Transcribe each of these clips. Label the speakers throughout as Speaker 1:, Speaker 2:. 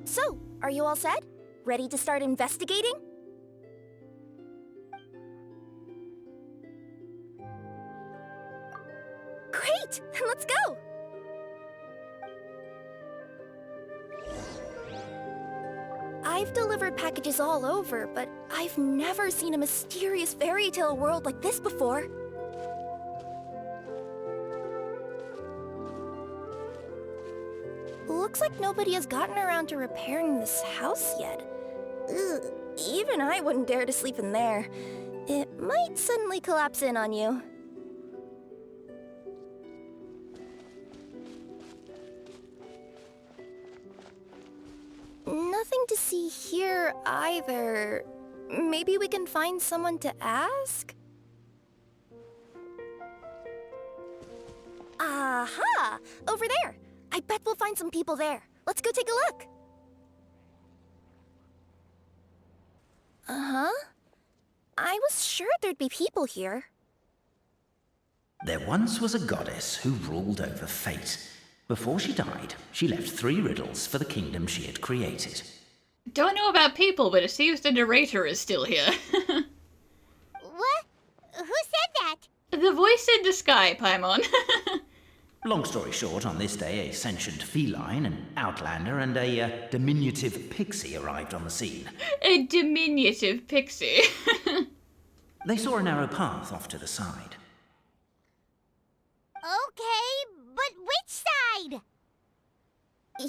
Speaker 1: So, are you all set? Ready to start investigating? Great! Then let's go! I've delivered packages all over, but I've never seen a mysterious fairy tale world like this before. Looks like nobody has gotten around to repairing this house yet. Ugh, even I wouldn't dare to sleep in there. It might suddenly collapse in on you. Nothing to see here either. Maybe we can find someone to ask? Aha! Over there! I bet we'll find some people there. Let's go take a look. Uh-huh. I was sure there'd be people here.
Speaker 2: There once was a goddess who ruled over fate. Before she died, she left 3 riddles for the kingdom she had created.
Speaker 3: Don't know about people, but it seems the narrator is still here.
Speaker 1: What? Who said that?
Speaker 3: The voice in the sky, Paimon.
Speaker 2: Long story short, on this day, a sentient feline, an outlander, and a diminutive pixie arrived on the scene.
Speaker 3: A diminutive pixie.
Speaker 2: They saw a narrow path off to the side.
Speaker 1: Okay, but which side?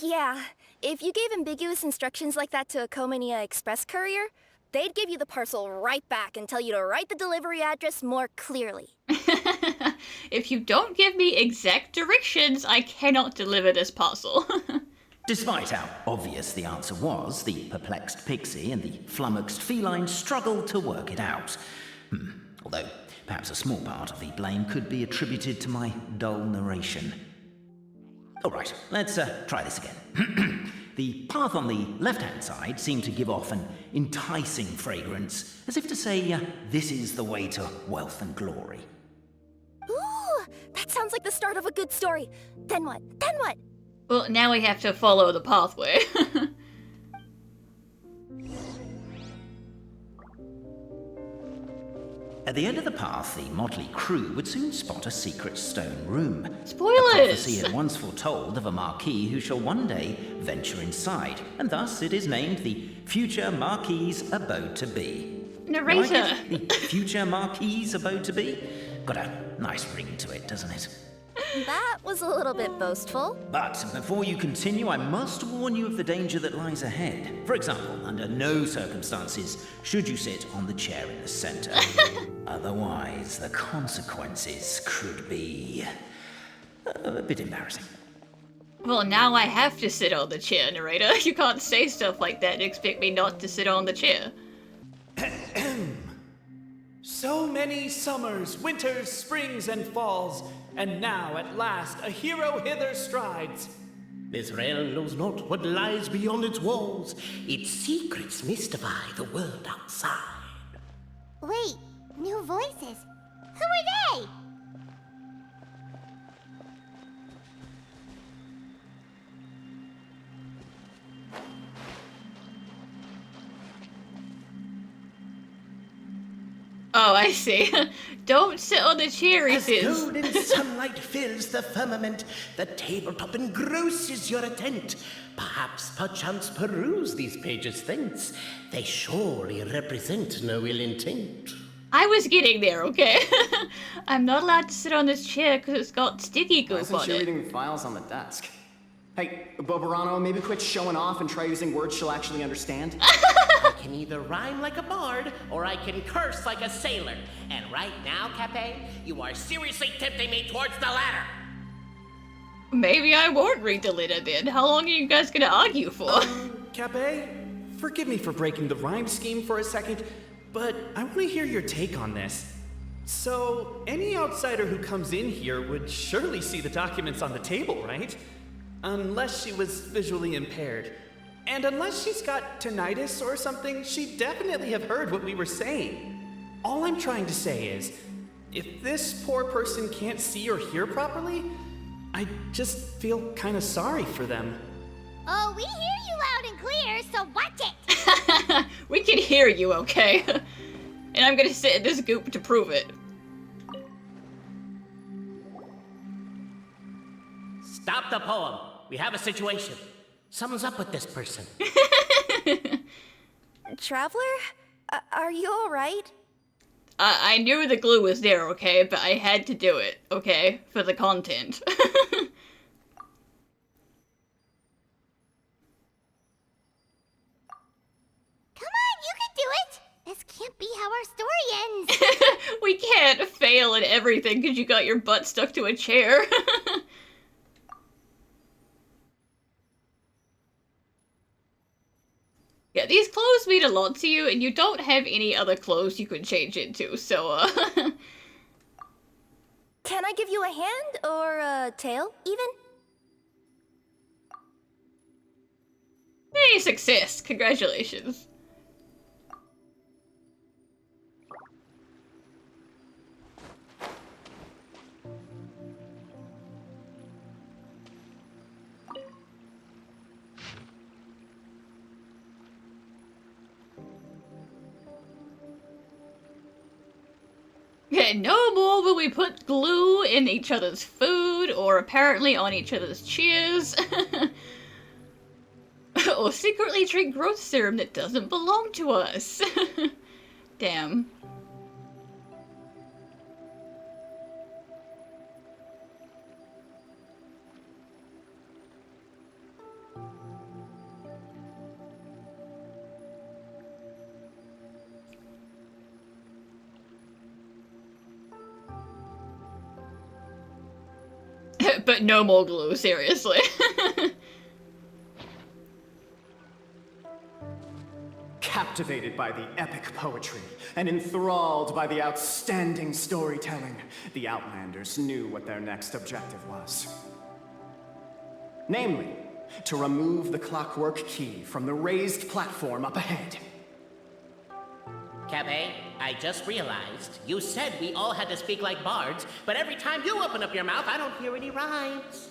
Speaker 1: Yeah, if you gave ambiguous instructions like that to a Comania Express courier, they'd give you the parcel right back and tell you to write the delivery address more clearly.
Speaker 3: If you don't give me exact directions, I cannot deliver this parcel.
Speaker 2: Despite how obvious the answer was, the perplexed pixie and the flummoxed feline struggled to work it out. Although, perhaps a small part of the blame could be attributed to my dull narration. All right, let's try this again. The path on the left-hand side seemed to give off an enticing fragrance, as if to say, this is the way to wealth and glory.
Speaker 1: Ooh, that sounds like the start of a good story. Then what? Then what?
Speaker 3: Well, now we have to follow the pathway.
Speaker 2: At the end of the path, the motley crew would soon spot a secret stone room.
Speaker 3: Spoilers!
Speaker 2: A prophecy had once foretold of a Marquis who shall one day venture inside, and thus it is named the Future Marquis's Abode to Be.
Speaker 3: Narrator!
Speaker 2: Like it? The Future Marquis's Abode to Be? Got a nice ring to it, doesn't it?
Speaker 1: That was a little bit boastful.
Speaker 2: But before you continue, I must warn you of the danger that lies ahead. For example, under no circumstances should you sit on the chair in the center. Otherwise, the consequences could be a bit embarrassing.
Speaker 3: Well, now I have to sit on the chair, narrator. You can't say stuff like that and expect me not to sit on the chair.
Speaker 4: So many summers, winters, springs, and falls, and now at last a hero hither strides.
Speaker 5: This realm knows not what lies beyond its walls. Its secrets mystify the world outside.
Speaker 1: Wait, new voices. Who are they?
Speaker 3: Oh, I see. Don't sit on the chair, he
Speaker 5: As
Speaker 3: says.
Speaker 5: golden sunlight fills the firmament, the tabletop engrosses your attent. Perchance peruse these pages thence. They surely represent no ill intent.
Speaker 3: I was getting there, okay? I'm not allowed to sit on this chair because it's got sticky
Speaker 6: Why
Speaker 3: goop
Speaker 6: isn't
Speaker 3: on
Speaker 6: she
Speaker 3: it.
Speaker 6: reading the files on the desk? Hey, Bobarano, maybe quit showing off and try using words she'll actually understand.
Speaker 5: I can either rhyme like a bard, or I can curse like a sailor. And right now, Cape, you are seriously tempting me towards the latter.
Speaker 3: Maybe I won't read the letter then. How long are you guys gonna argue for?
Speaker 4: Cape, forgive me for breaking the rhyme scheme for a second, but I want to hear your take on this. So, any outsider who comes in here would surely see the documents on the table, right? Unless she was visually impaired. And unless she's got tinnitus or something, she'd definitely have heard what we were saying. All I'm trying to say is, if this poor person can't see or hear properly, I just feel kind of sorry for them.
Speaker 1: Oh, we hear you loud and clear.
Speaker 3: hear you, okay? And I'm gonna sit in this goop to prove it.
Speaker 5: Stop the poem. We have a situation. Something's up with this person.
Speaker 1: Traveler? Are you alright?
Speaker 3: I knew the glue was there, okay? But I had to do it, okay? For the content.
Speaker 1: Come on, you can do it! This can't be how our story ends!
Speaker 3: We can't fail at everything because you got your butt stuck to a chair. Yeah, these clothes mean a lot to you, and you don't have any other clothes you can change into, so,
Speaker 1: Can I give you a hand, or a tail, even?
Speaker 3: Hey, success! Congratulations. Okay, no more will we put glue in each other's food, or apparently on each other's chairs. Or secretly drink growth serum that doesn't belong to us. Damn. But no more glue, seriously.
Speaker 6: Captivated by the epic poetry and enthralled by the outstanding storytelling, the Outlanders knew what their next objective was. Namely, to remove the clockwork key from the raised platform up ahead.
Speaker 5: Cabe, I just realized you said we all had to speak like bards, but every time you open up your mouth, I don't hear any rhymes.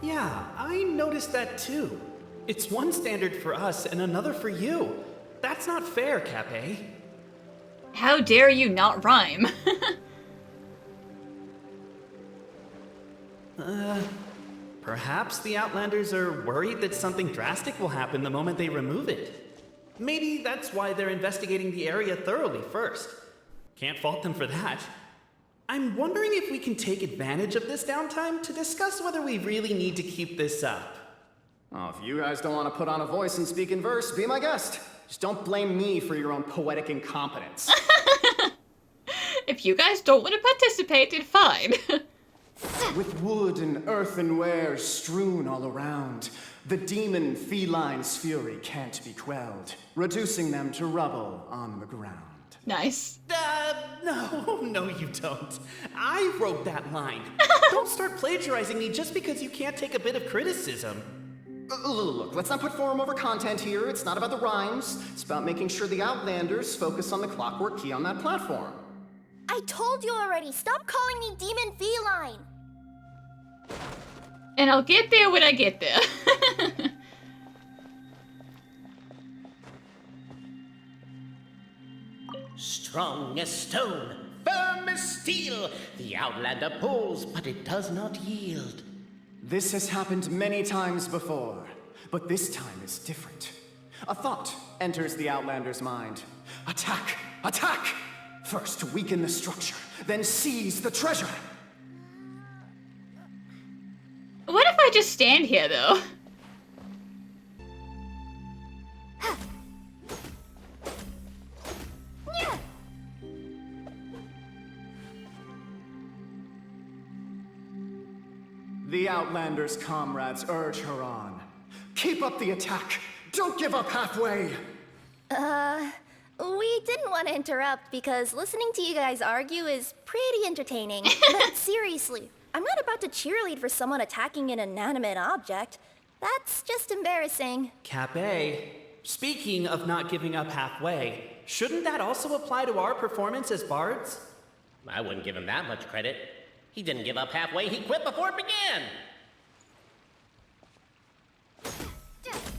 Speaker 4: Yeah, I noticed that too. It's one standard for us and another for you. That's not fair, Cape.
Speaker 3: How dare you not rhyme?
Speaker 4: Perhaps the Outlanders are worried that something drastic will happen the moment they remove it. Maybe that's why they're investigating the area thoroughly first. Can't fault them for that. I'm wondering if we can take advantage of this downtime to discuss whether we really need to keep this up.
Speaker 6: Oh, if you guys don't want to put on a voice and speak in verse, be my guest. Just don't blame me for your own poetic incompetence.
Speaker 3: If you guys don't want to participate, then fine.
Speaker 6: With wood and earthenware strewn all around, the demon feline's fury can't be quelled, reducing them to rubble on the ground.
Speaker 3: Nice.
Speaker 4: No, you don't. I wrote that line. Don't start plagiarizing me just because you can't take a bit of criticism.
Speaker 6: Look, let's not put form over content here. It's not about the rhymes. It's about making sure the Outlanders focus on the clockwork key on that platform.
Speaker 1: I told you already, stop calling me Demon Feline!
Speaker 3: And I'll get there when I get there.
Speaker 5: Strong as stone, firm as steel, the Outlander pulls, but it does not yield.
Speaker 6: This has happened many times before, but this time is different. A thought enters the Outlander's mind. Attack! Attack! First weaken the structure, then seize the treasure.
Speaker 3: What if I just stand here, though?
Speaker 6: The Outlander's comrades urge her on. Keep up the attack! Don't give up halfway!
Speaker 1: We didn't want to interrupt because listening to you guys argue is pretty entertaining. But seriously, I'm not about to cheerlead for someone attacking an inanimate object. That's just embarrassing.
Speaker 4: Cape, speaking of not giving up halfway, shouldn't that also apply to our performance as bards?
Speaker 5: I wouldn't give him that much credit. He didn't give up halfway, he quit before it began!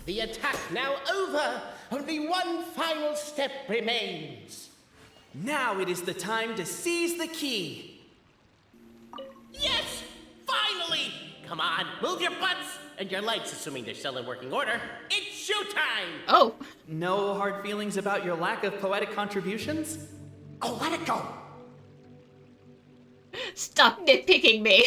Speaker 5: The attack now over! only one final step remains.
Speaker 4: Now it is the time to seize the key.
Speaker 5: Yes! Finally! Come on, move your butts and your legs, assuming they're still in working order. It's showtime!
Speaker 3: Oh.
Speaker 4: No hard feelings about your lack of poetic contributions?
Speaker 6: Oh, let it go!
Speaker 3: Stop nitpicking me.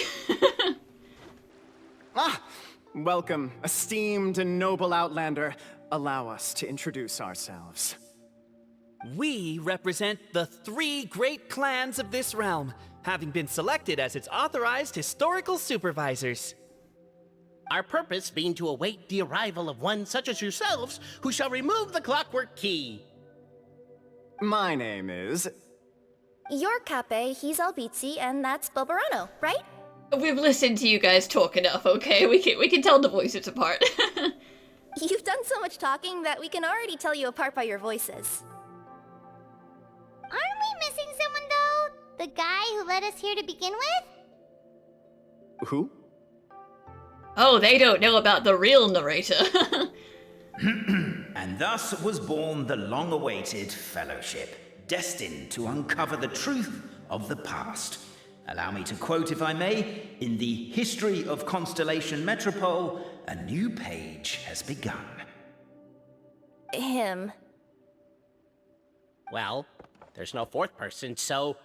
Speaker 6: Welcome, esteemed and noble Outlander. Allow us to introduce ourselves.
Speaker 4: We represent the 3 great clans of this realm, having been selected as its authorized historical supervisors.
Speaker 5: Our purpose being to await the arrival of one such as yourselves who shall remove the clockwork key.
Speaker 6: My name is...
Speaker 1: You're Cape, he's Albizzi, and that's Bobarano, right?
Speaker 3: We've listened to you guys talk enough, okay? We can tell the voices apart.
Speaker 1: You've done so much talking that we can already tell you apart by your voices.
Speaker 7: Aren't we missing someone, though? The guy who led us here to begin with?
Speaker 6: Who?
Speaker 3: Oh, they don't know about the real narrator.
Speaker 2: And thus was born the long-awaited fellowship, destined to uncover the truth of the past. Allow me to quote, if I may, in the history of Constellation Metropole, a new page has begun.
Speaker 1: Him.
Speaker 5: Well, there's no 4th person, so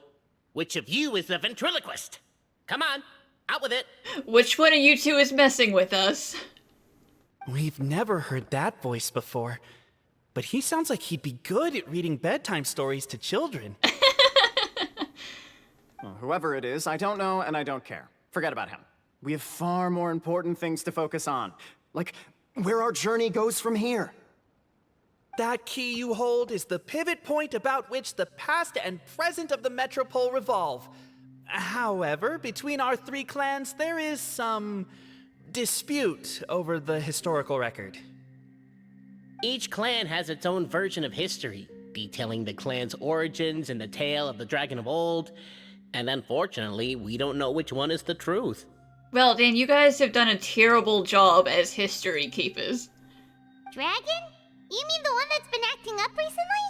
Speaker 5: which of you is the ventriloquist? Come on, out with it.
Speaker 3: Which one of you two is messing with us?
Speaker 4: We've never heard that voice before, but he sounds like he'd be good at reading bedtime stories to children.
Speaker 6: Well, whoever it is, I don't know and I don't care. Forget about him. We have far more important things to focus on, like where our journey goes from here.
Speaker 4: That key you hold is the pivot point about which the past and present of the Metropole revolve. However, between our 3 clans, there is some dispute over the historical record.
Speaker 5: Each clan has its own version of history, detailing the clan's origins and the tale of the dragon of old, and unfortunately, we don't know which one is the truth.
Speaker 3: Well, Dan, you guys have done a terrible job as history keepers.
Speaker 7: Dragon? You mean the one that's been acting up recently?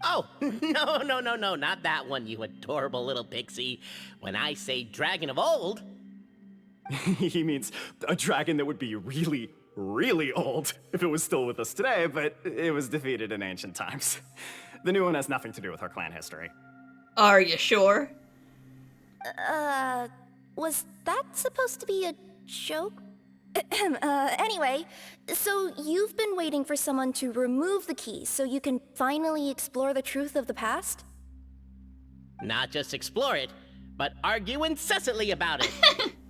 Speaker 5: Oh, no, not that one, you adorable little pixie. When I say dragon of old...
Speaker 6: He means a dragon that would be really, really old if it was still with us today, but it was defeated in ancient times. The new one has nothing to do with our clan history.
Speaker 3: Are you sure?
Speaker 1: Was that supposed to be a joke? Anyway, so you've been waiting for someone to remove the key so you can finally explore the truth of the past?
Speaker 5: Not just explore it, but argue incessantly about it.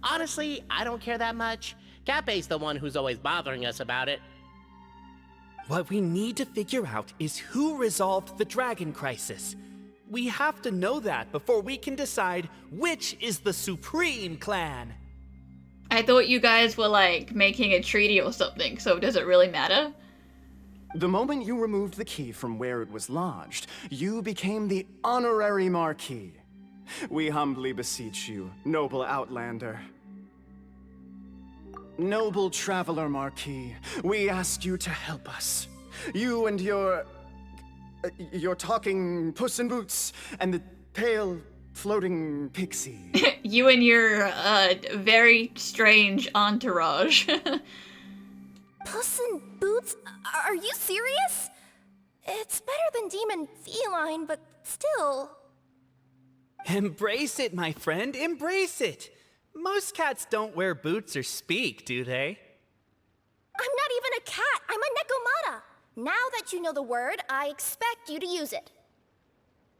Speaker 5: Honestly, I don't care that much. Cape's the one who's always bothering us about it.
Speaker 4: What we need to figure out is who resolved the dragon crisis. We have to know that before we can decide which is the supreme clan.
Speaker 3: I thought you guys were, like, making a treaty or something, so does it really matter?
Speaker 6: The moment you removed the key from where it was lodged, you became the honorary Marquis. We humbly beseech you, noble Outlander. Noble Traveler Marquis, we ask you to help us. You and your talking Puss in Boots and the pale floating pixie.
Speaker 3: You and your, very strange entourage.
Speaker 1: Puss in Boots? Are you serious? It's better than Demon Feline, but still...
Speaker 4: Embrace it, my friend, embrace it! Most cats don't wear boots or speak, do they?
Speaker 1: I'm not even a cat, I'm a Nekomata! Now that you know the word, I expect you to use it.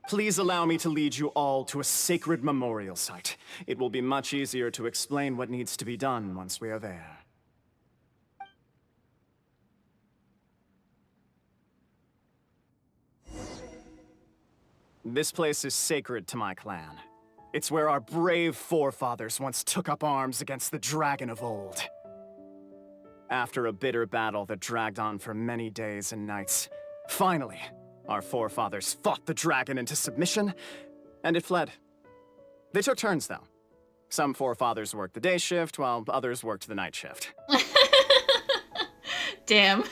Speaker 6: Please allow me to lead you all to a sacred memorial site. It will be much easier to explain what needs to be done once we are there. This place is sacred to my clan. It's where our brave forefathers once took up arms against the dragon of old. After a bitter battle that dragged on for many days and nights, finally, our forefathers fought the dragon into submission, and it fled. They took turns, though. Some forefathers worked the day shift, while others worked the night shift.
Speaker 3: Damn.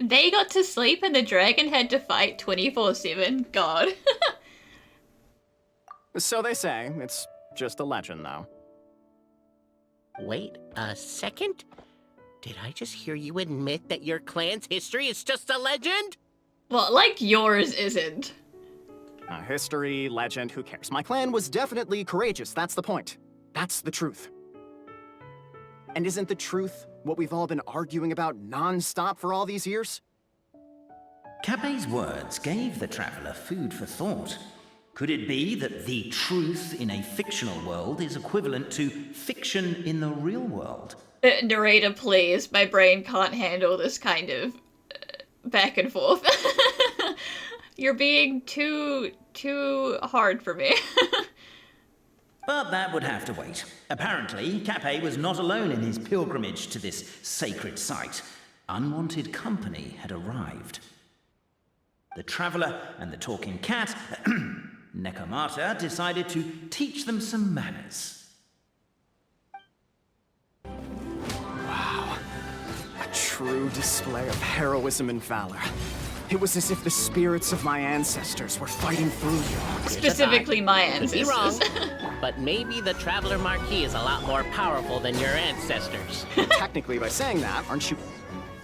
Speaker 3: They got to sleep and the dragon had to fight 24/7. God.
Speaker 6: So they say. It's just a legend, though.
Speaker 5: Wait a second? Did I just hear you admit that your clan's history is just a legend?
Speaker 3: Well, like yours isn't.
Speaker 6: History, legend, who cares? My clan was definitely courageous, that's the point. That's the truth. And isn't the truth what we've all been arguing about non-stop for all these years?
Speaker 2: Capet's words gave the traveller food for thought. Could it be that the truth in a fictional world is equivalent to fiction in the real world?
Speaker 3: Narrator, please. My brain can't handle this kind of back and forth. You're being too hard for me.
Speaker 2: But that would have to wait. Apparently, Capet was not alone in his pilgrimage to this sacred site. Unwanted company had arrived. The traveller and the talking cat, Nekomata, decided to teach them some manners.
Speaker 6: Wow. A true display of heroism and valor. It was as if the spirits of my ancestors were fighting through you.
Speaker 3: Specifically my
Speaker 5: Could be wrong,
Speaker 3: ancestors.
Speaker 5: but maybe the Traveler Marquis is a lot more powerful than your ancestors.
Speaker 6: Technically, by saying that, aren't you...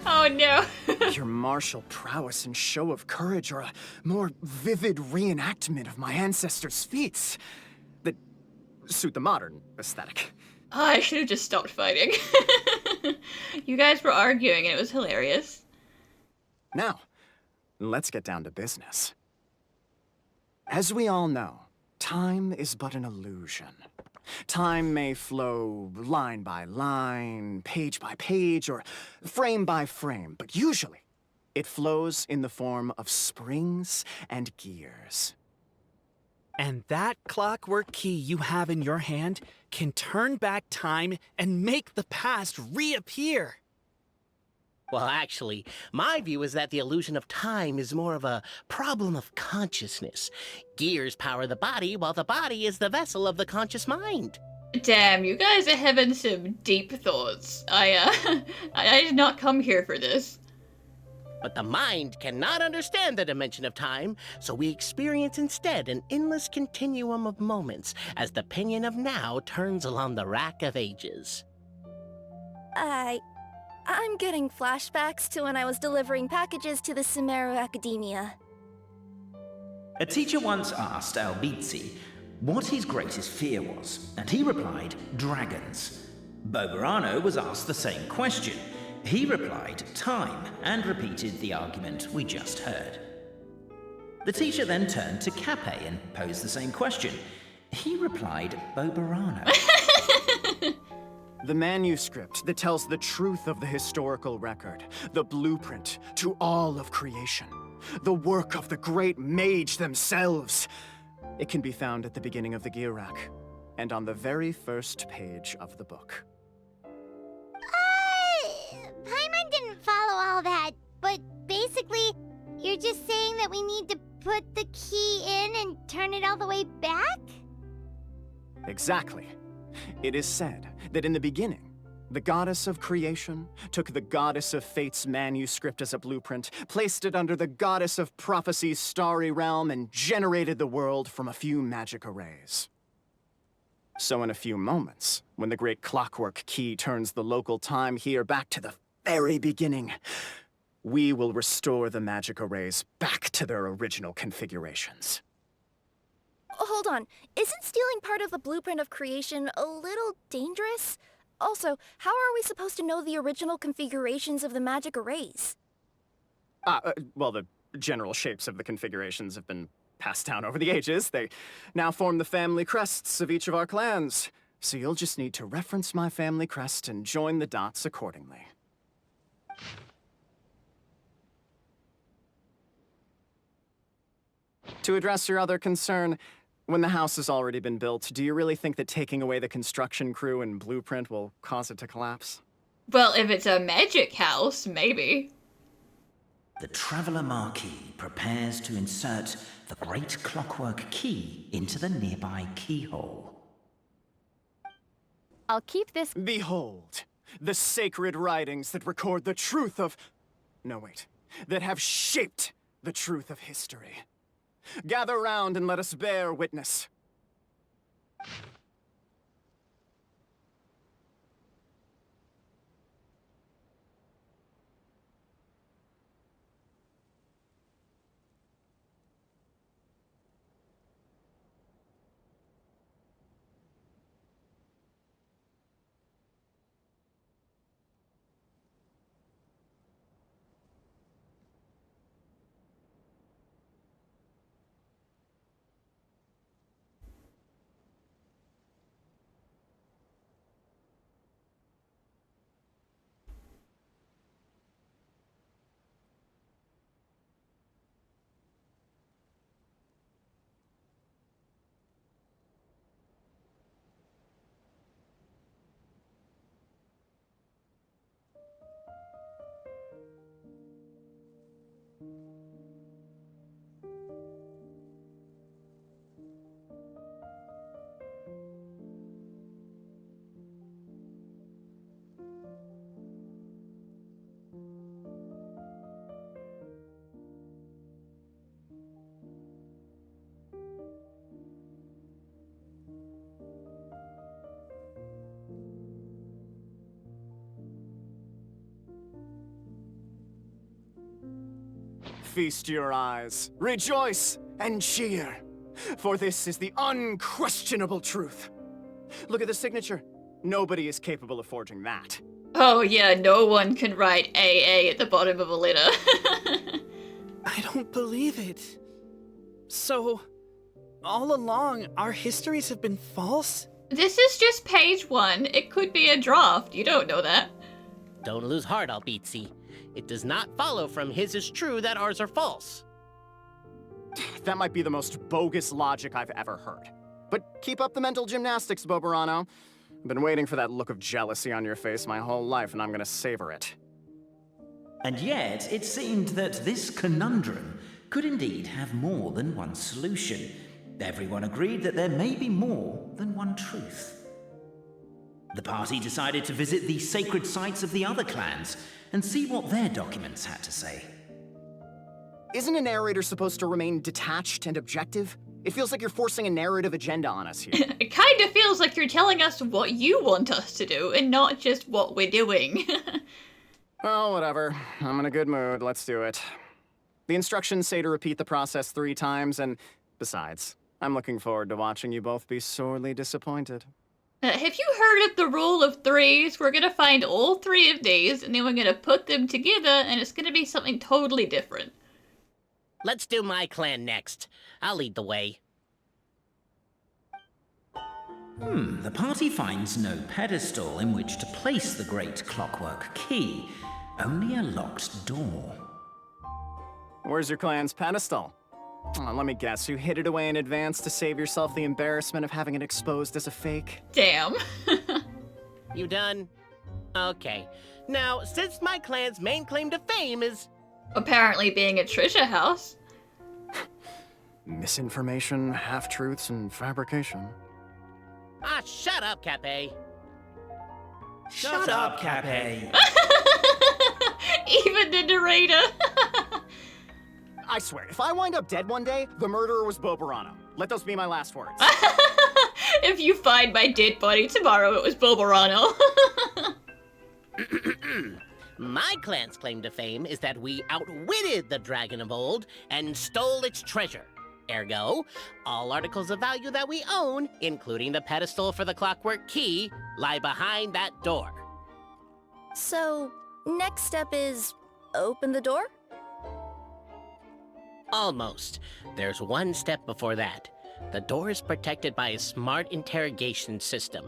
Speaker 3: Oh no.
Speaker 6: Your martial prowess and show of courage are a more vivid reenactment of my ancestors' feats that suit the modern aesthetic.
Speaker 3: Oh, I should have just stopped fighting. You guys were arguing and it was hilarious.
Speaker 6: Now, let's get down to business. As we all know, time is but an illusion. Time may flow line by line, page by page, or frame by frame, but usually it flows in the form of springs and gears.
Speaker 4: And that clockwork key you have in your hand can turn back time and make the past reappear.
Speaker 5: Well, actually, my view is that the illusion of time is more of a problem of consciousness. Gears power the body, while the body is the vessel of the conscious mind.
Speaker 3: Damn, you guys are having some deep thoughts. I did not come here for this.
Speaker 5: But the mind cannot understand the dimension of time, so we experience instead an endless continuum of moments as the pinion of now turns along the rack of ages.
Speaker 1: I'm getting flashbacks to when I was delivering packages to the Sumeru Academia.
Speaker 2: A teacher once asked Albizzi what his greatest fear was, and he replied, dragons. Boberano was asked the same question. He replied, time, and repeated the argument we just heard. The teacher then turned to Capet and posed the same question. He replied, Boberano.
Speaker 6: The manuscript that tells the truth of the historical record, the blueprint to all of creation, the work of the great mage themselves. It can be found at the beginning of the gear rack, and on the very first page of the book.
Speaker 7: Paimon didn't follow all that, but basically, you're just saying that we need to put the key in and turn it all the way back?
Speaker 6: Exactly. It is said that in the beginning, the goddess of creation took the goddess of fate's manuscript as a blueprint, placed it under the goddess of prophecy's starry realm, and generated the world from a few magic arrays. So in a few moments, when the great clockwork key turns the local time here back to the very beginning, we will restore the magic arrays back to their original configurations.
Speaker 1: Hold on, isn't stealing part of the blueprint of creation a little dangerous? Also, how are we supposed to know the original configurations of the magic arrays?
Speaker 6: Well, the general shapes of the configurations have been passed down over the ages. They now form the family crests of each of our clans. So you'll just need to reference my family crest and join the dots accordingly. To address your other concern, when the house has already been built, do you really think that taking away the construction crew and blueprint will cause it to collapse?
Speaker 3: Well, if it's a magic house, maybe.
Speaker 2: The Traveller Marquis prepares to insert the great clockwork key into the nearby keyhole.
Speaker 8: I'll keep this.
Speaker 6: Behold, the sacred writings that record the truth of... No, wait. that have shaped the truth of history. Gather round and let us bear witness. Feast your eyes, rejoice, and cheer, for this is the unquestionable truth. Look at the signature. Nobody is capable of forging that.
Speaker 3: Oh yeah, no one can write AA at the bottom of a letter.
Speaker 4: I don't believe it. So, all along, our histories have been false?
Speaker 3: This is just page 1. It could be a draft. You don't know that.
Speaker 5: Don't lose heart, Albizzi. It does not follow from his is true that ours are false.
Speaker 6: That might be the most bogus logic I've ever heard. But keep up the mental gymnastics, Boberano. I've been waiting for that look of jealousy on your face my whole life, and I'm gonna savor it.
Speaker 2: And yet, it seemed that this conundrum could indeed have more than one solution. Everyone agreed that there may be more than one truth. The party decided to visit the sacred sites of the other clans and see what their documents had to say.
Speaker 6: Isn't a narrator supposed to remain detached and objective? It feels like you're forcing a narrative agenda on us here.
Speaker 3: It kind of feels like you're telling us what you want us to do and not just what we're doing.
Speaker 6: Well, whatever. I'm in a good mood. Let's do it. The instructions say to repeat the process 3 times, and besides, I'm looking forward to watching you both be sorely disappointed.
Speaker 3: Have you heard of the rule of 3s? We're gonna find all 3 of these, and then we're gonna put them together, and it's gonna be something totally different.
Speaker 5: Let's do my clan next. I'll lead the way.
Speaker 2: The party finds no pedestal in which to place the great clockwork key, only a locked door.
Speaker 6: Where's your clan's pedestal? Oh, let me guess, you hid it away in advance to save yourself the embarrassment of having it exposed as a fake?
Speaker 3: Damn.
Speaker 5: You done? Okay. Now, since my clan's main claim to fame is...
Speaker 3: Apparently being a treasure house.
Speaker 6: Misinformation, half-truths, and fabrication.
Speaker 5: Ah, shut up, Cape.
Speaker 4: Shut up, Cape.
Speaker 3: Even the narrator.
Speaker 6: I swear, if I wind up dead one day, the murderer was Boberano. Let those be my last words.
Speaker 3: If you find my dead body tomorrow, it was Boberano.
Speaker 5: My clan's claim to fame is that we outwitted the Dragon of Old and stole its treasure. Ergo, all articles of value that we own, including the pedestal for the clockwork key, lie behind that door.
Speaker 1: So, next step is open the door?
Speaker 5: Almost. There's one step before that. The door is protected by a smart interrogation system.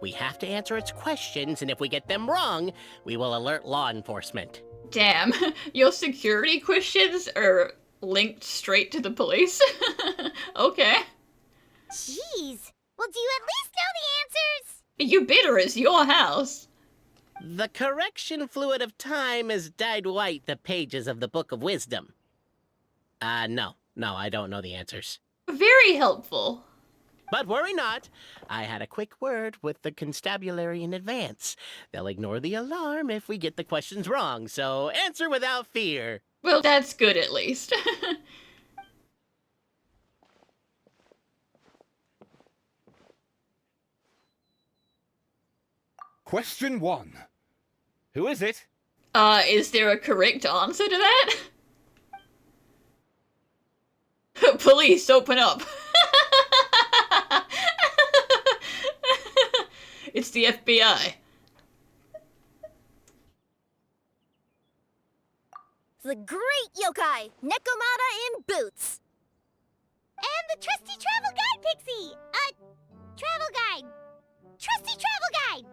Speaker 5: We have to answer its questions, and if we get them wrong, we will alert law enforcement.
Speaker 3: Damn, your security questions are linked straight to the police? Okay.
Speaker 7: Jeez. Well, do you at least know the answers?
Speaker 3: You better, it's your house.
Speaker 5: The correction fluid of time has dyed white the pages of the Book of Wisdom. No, I don't know the answers.
Speaker 3: Very helpful.
Speaker 5: But worry not. I had a quick word with the constabulary in advance. They'll ignore the alarm if we get the questions wrong, so answer without fear.
Speaker 3: Well, that's good at least.
Speaker 8: Question 1. Who is it?
Speaker 3: Is there a correct answer to that? Police, open up. It's the FBI.
Speaker 1: The great yokai, Nekomata in boots.
Speaker 7: And the trusty travel guide, Pixie! Travel guide! Trusty travel guide!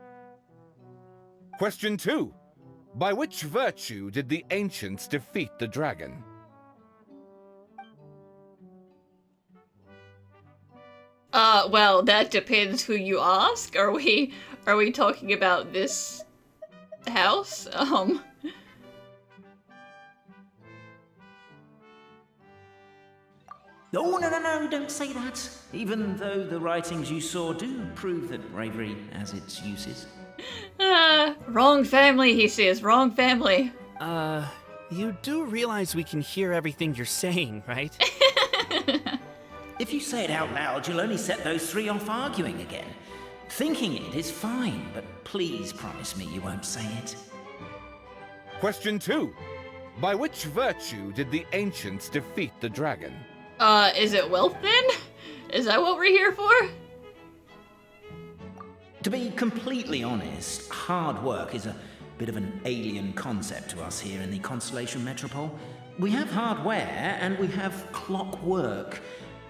Speaker 8: Question 2. By which virtue did the ancients defeat the dragon?
Speaker 3: Well, that depends who you ask. Are we talking about this house?
Speaker 2: Oh, no, don't say that. Even though the writings you saw do prove that bravery has its uses.
Speaker 3: Wrong family, he says, wrong family.
Speaker 4: You do realize we can hear everything you're saying, right?
Speaker 2: If you say it out loud, you'll only set those three off arguing again. Thinking it is fine, but please promise me you won't say it.
Speaker 8: Question 2. By which virtue did the ancients defeat the dragon?
Speaker 3: Is it wealth then? Is that what we're here for?
Speaker 2: To be completely honest, hard work is a bit of an alien concept to us here in the Constellation Metropole. We have hardware and we have clockwork,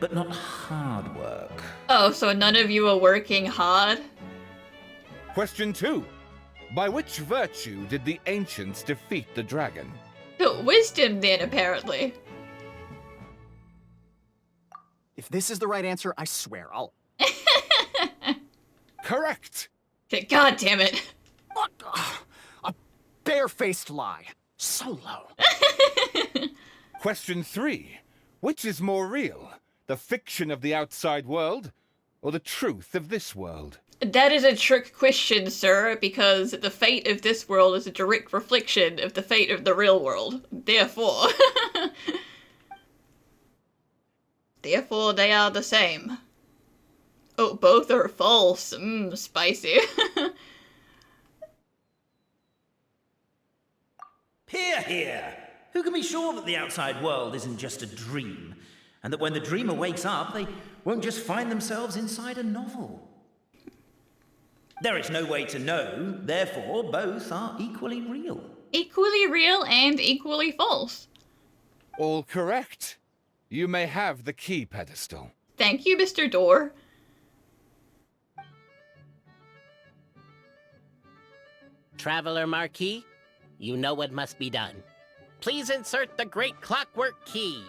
Speaker 2: but not hard work.
Speaker 3: Oh, so none of you are working hard?
Speaker 8: Question 2. By which virtue did the ancients defeat the dragon?
Speaker 3: Wisdom then, apparently.
Speaker 6: If this is the right answer, I swear I'll...
Speaker 8: Correct!
Speaker 3: God damn it.
Speaker 6: What? A barefaced lie. So low.
Speaker 8: Question 3. Which is more real? The fiction of the outside world, or the truth of this world?
Speaker 3: That is a trick question, sir, because the fate of this world is a direct reflection of the fate of the real world. Therefore... Therefore, they are the same. Oh, both are false. Spicy.
Speaker 2: Hear, hear! Who can be sure that the outside world isn't just a dream? And that when the dreamer wakes up, they won't just find themselves inside a novel? There is no way to know, therefore both are equally real.
Speaker 3: Equally real and equally false.
Speaker 8: All correct. You may have the key pedestal.
Speaker 3: Thank you, Mr. Door.
Speaker 5: Traveler Marquis, you know what must be done. Please insert the great clockwork key.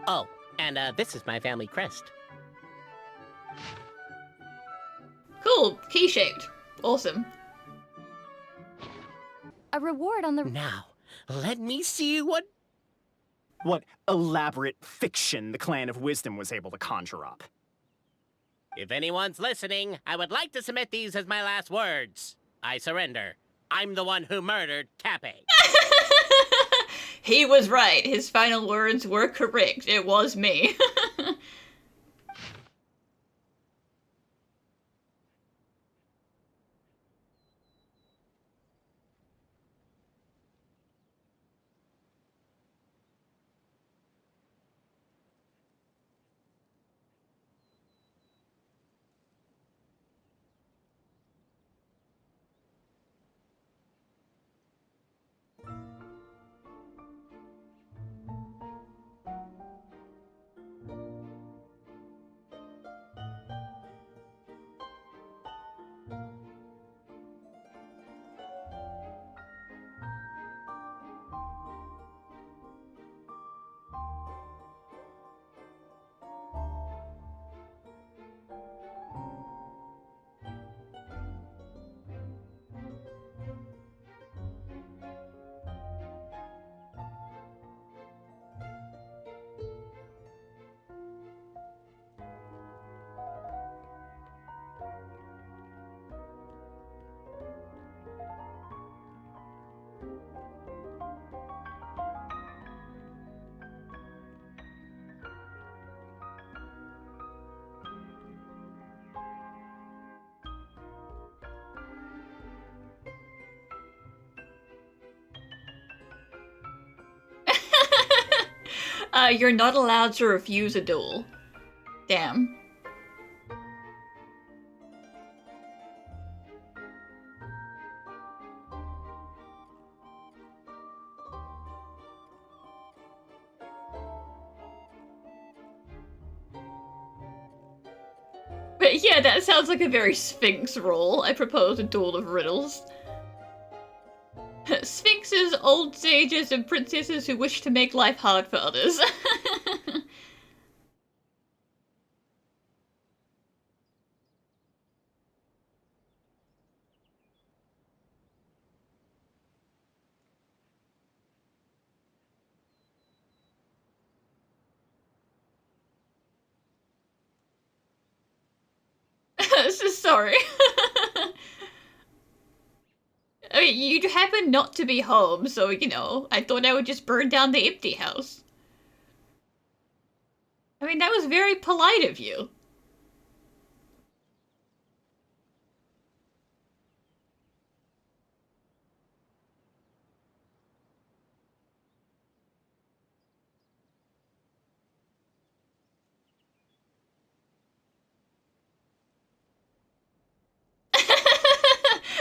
Speaker 5: Oh, and this is my family crest.
Speaker 3: Cool, key-shaped. Awesome.
Speaker 1: A reward on the...
Speaker 5: Now, let me see what...
Speaker 6: What elaborate fiction the Clan of Wisdom was able to conjure up.
Speaker 5: If anyone's listening, I would like to submit these as my last words. I surrender. I'm the one who murdered Cappe.
Speaker 3: He was right. His final words were correct. It was me. You're not allowed to refuse a duel. Damn. But yeah, that sounds like a very Sphinx role. I propose a duel of riddles. Sphinxes, old sages, and princesses who wish to make life hard for others. Sorry. I mean, you happen not to be home, so, you know, I thought I would just burn down the empty house. I mean, that was very polite of you.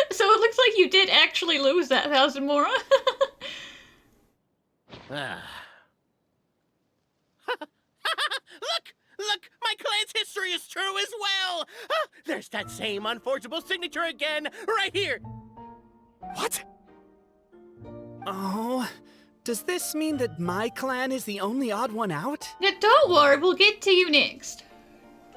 Speaker 3: So it looks like you did actually lose that 1,000 mora.
Speaker 5: Look! My clan's history is true as well! Ah, there's that same unforgeable signature again, right here!
Speaker 4: What? Oh, does this mean that my clan is the only odd one out?
Speaker 3: Now, don't worry, we'll get to you next.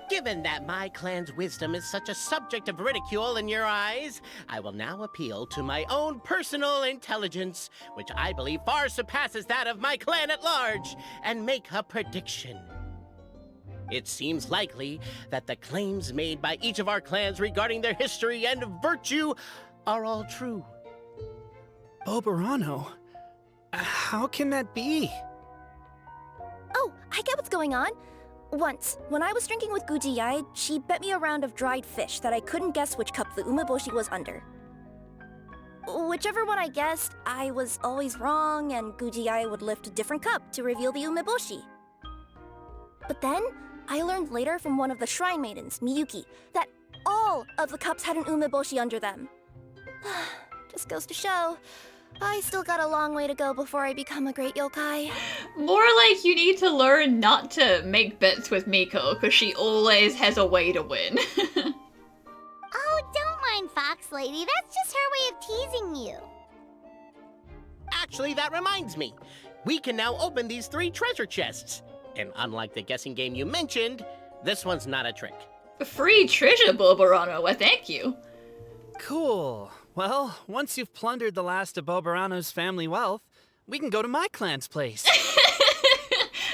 Speaker 5: Given that my clan's wisdom is such a subject of ridicule in your eyes, I will now appeal to my own personal intelligence, which I believe far surpasses that of my clan at large, and make a prediction. It seems likely that the claims made by each of our clans regarding their history and virtue are all true.
Speaker 4: Bobarano? How can that be?
Speaker 1: Oh, I get what's going on. Once, when I was drinking with Gujiyai, she bet me a round of dried fish that I couldn't guess which cup the umeboshi was under. Whichever one I guessed, I was always wrong, and Gujiyai would lift a different cup to reveal the umeboshi. But then, I learned later from one of the shrine maidens, Miyuki, that all of the cups had an umeboshi under them. Just goes to show, I still got a long way to go before I become a great yokai.
Speaker 3: More like you need to learn not to make bets with Miko, because she always has a way to win.
Speaker 7: Oh, don't mind Fox Lady. That's just her way of teasing you.
Speaker 5: Actually, that reminds me. We can now open these 3 treasure chests. And unlike the guessing game you mentioned, this one's not a trick.
Speaker 3: Free treasure, Bobarano. Well, thank you.
Speaker 4: Cool. Well, once you've plundered the last of Bobarano's family wealth, we can go to my clan's place.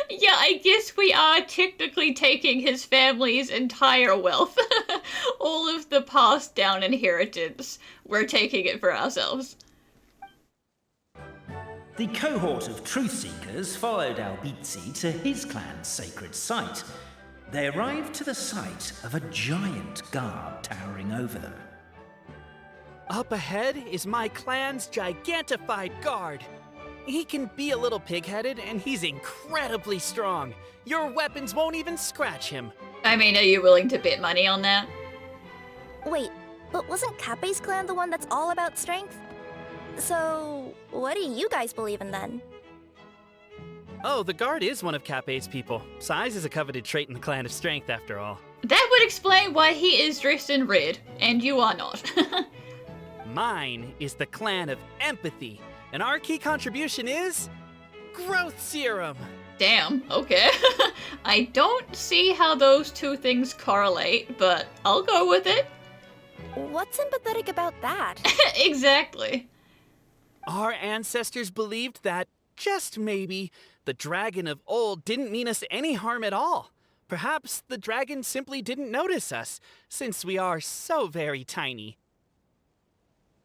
Speaker 3: Yeah, I guess we are technically taking his family's entire wealth. All of the passed down inheritance. We're taking it for ourselves.
Speaker 2: The cohort of truth seekers followed Albizzi to his clan's sacred site. They arrived to the site of a giant guard towering over them.
Speaker 4: Up ahead is my clan's gigantified guard. He can be a little pig-headed, and he's incredibly strong. Your weapons won't even scratch him.
Speaker 3: I mean, are you willing to bet money on that?
Speaker 1: Wait, but wasn't Kappei's clan the one that's all about strength? So, what do you guys believe in then?
Speaker 4: Oh, the guard is one of Kappei's people. Size is a coveted trait in the clan of strength, after all.
Speaker 3: That would explain why he is dressed in red, and you are not.
Speaker 4: Mine is the clan of empathy, and our key contribution is growth serum.
Speaker 3: Damn, okay. I don't see how those two things correlate, but I'll go with it.
Speaker 1: What's empathetic about that?
Speaker 3: Exactly.
Speaker 4: Our ancestors believed that, just maybe, the dragon of old didn't mean us any harm at all. Perhaps the dragon simply didn't notice us, since we are so very tiny.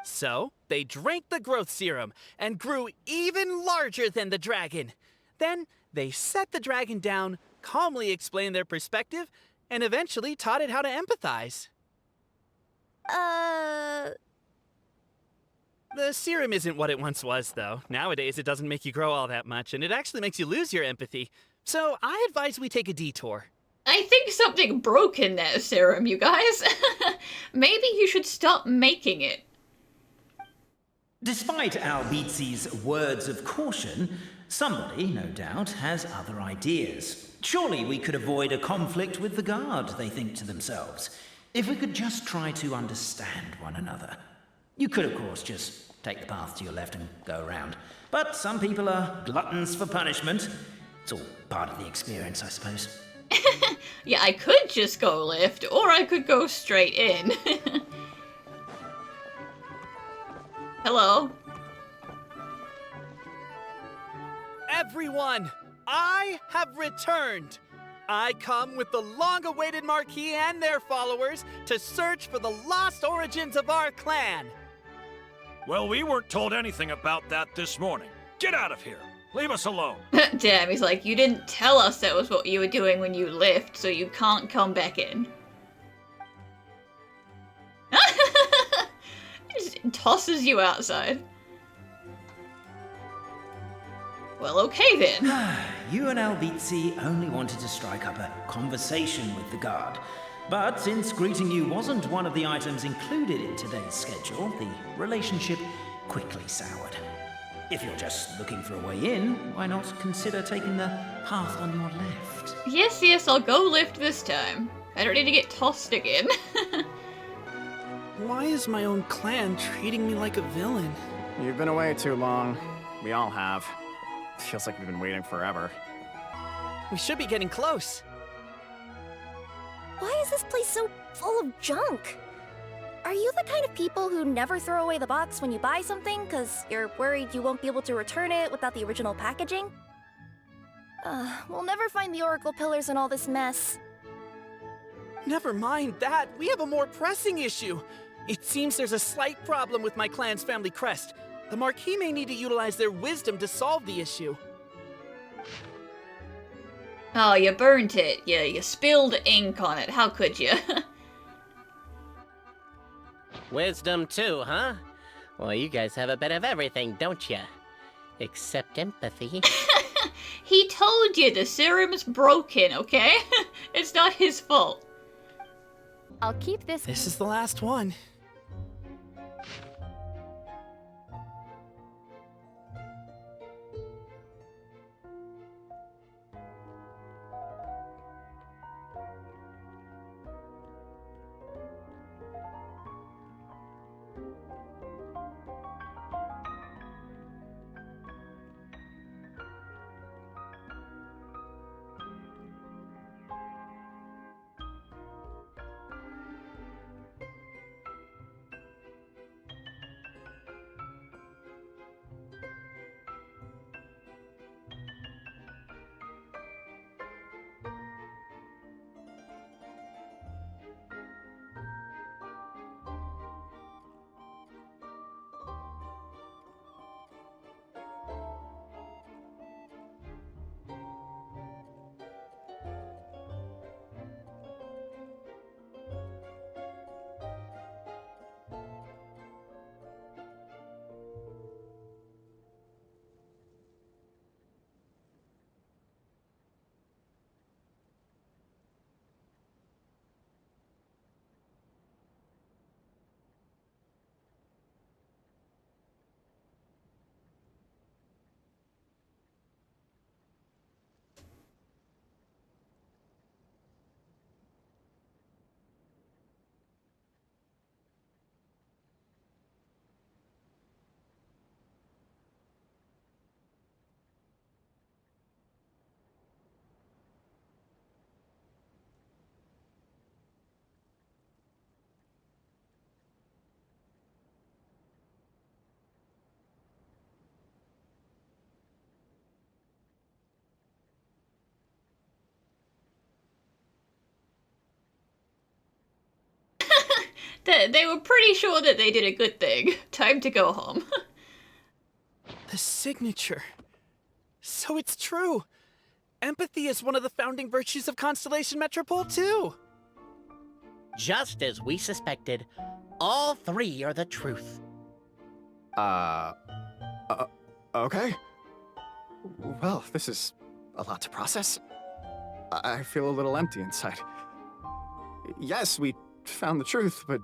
Speaker 4: So, they drank the growth serum and grew even larger than the dragon. Then, they set the dragon down, calmly explained their perspective, and eventually taught it how to empathize. The serum isn't what it once was, though. Nowadays, it doesn't make you grow all that much, and it actually makes you lose your empathy. So I advise we take a detour.
Speaker 3: I think something broke in that serum, you guys. Maybe you should stop making it.
Speaker 2: Despite Albizzi's words of caution, somebody, no doubt, has other ideas. Surely we could avoid a conflict with the guard, they think to themselves, if we could just try to understand one another. You could, of course, just take the path to your left and go around. But some people are gluttons for punishment. It's all part of the experience, I suppose.
Speaker 3: Yeah, I could just go left, or I could go straight in. Hello?
Speaker 4: Everyone, I have returned. I come with the long-awaited Marquis and their followers to search for the lost origins of our clan.
Speaker 9: Well, we weren't told anything about that this morning. Get out of here. Leave us alone.
Speaker 3: Damn, he's like, you didn't tell us that was what you were doing when you left, so you can't come back in. Just tosses you outside. Well, okay then.
Speaker 2: You and Albizzi only wanted to strike up a conversation with the guard. But since greeting you wasn't one of the items included in today's schedule, the relationship quickly soured. If you're just looking for a way in, why not consider taking the path on your left?
Speaker 3: Yes, I'll go left this time. I don't need to get tossed again.
Speaker 4: Why is my own clan treating me like a villain?
Speaker 6: You've been away too long. We all have. Feels like we've been waiting forever.
Speaker 4: We should be getting close.
Speaker 1: Why is this place so full of junk? Are you the kind of people who never throw away the box when you buy something because you're worried you won't be able to return it without the original packaging? We'll never find the Oracle Pillars in all this mess.
Speaker 4: Never mind that. We have a more pressing issue. It seems there's a slight problem with my clan's family crest. The Marquis may need to utilize their wisdom to solve the issue.
Speaker 3: Oh, you burnt it. You spilled ink on it. How could you?
Speaker 5: Wisdom too, huh? Well, you guys have a bit of everything, don't you? Except empathy.
Speaker 3: He told you the serum's broken, okay? It's not his fault.
Speaker 1: I'll keep this.
Speaker 4: This is the last one.
Speaker 3: They were pretty sure that they did a good thing. Time to go home.
Speaker 4: The signature. So it's true. Empathy is one of the founding virtues of Constellation Metropole, too.
Speaker 5: Just as we suspected, all three are the truth.
Speaker 6: Okay. Well, this is a lot to process. I feel a little empty inside. Yes, we found the truth, but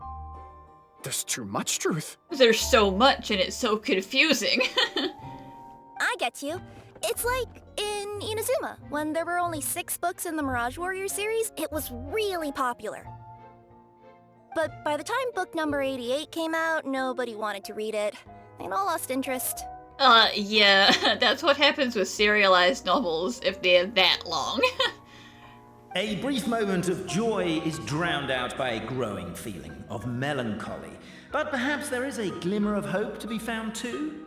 Speaker 6: there's too much truth.
Speaker 3: There's so much and it's so confusing.
Speaker 1: I get you. It's like in Inazuma, when there were only 6 books in the Mirage Warrior series, it was really popular. But by the time book number 88 came out, nobody wanted to read it. They'd all lost interest.
Speaker 3: Yeah, that's what happens with serialized novels if they're that long.
Speaker 2: A brief moment of joy is drowned out by a growing feeling of melancholy. But perhaps there is a glimmer of hope to be found too?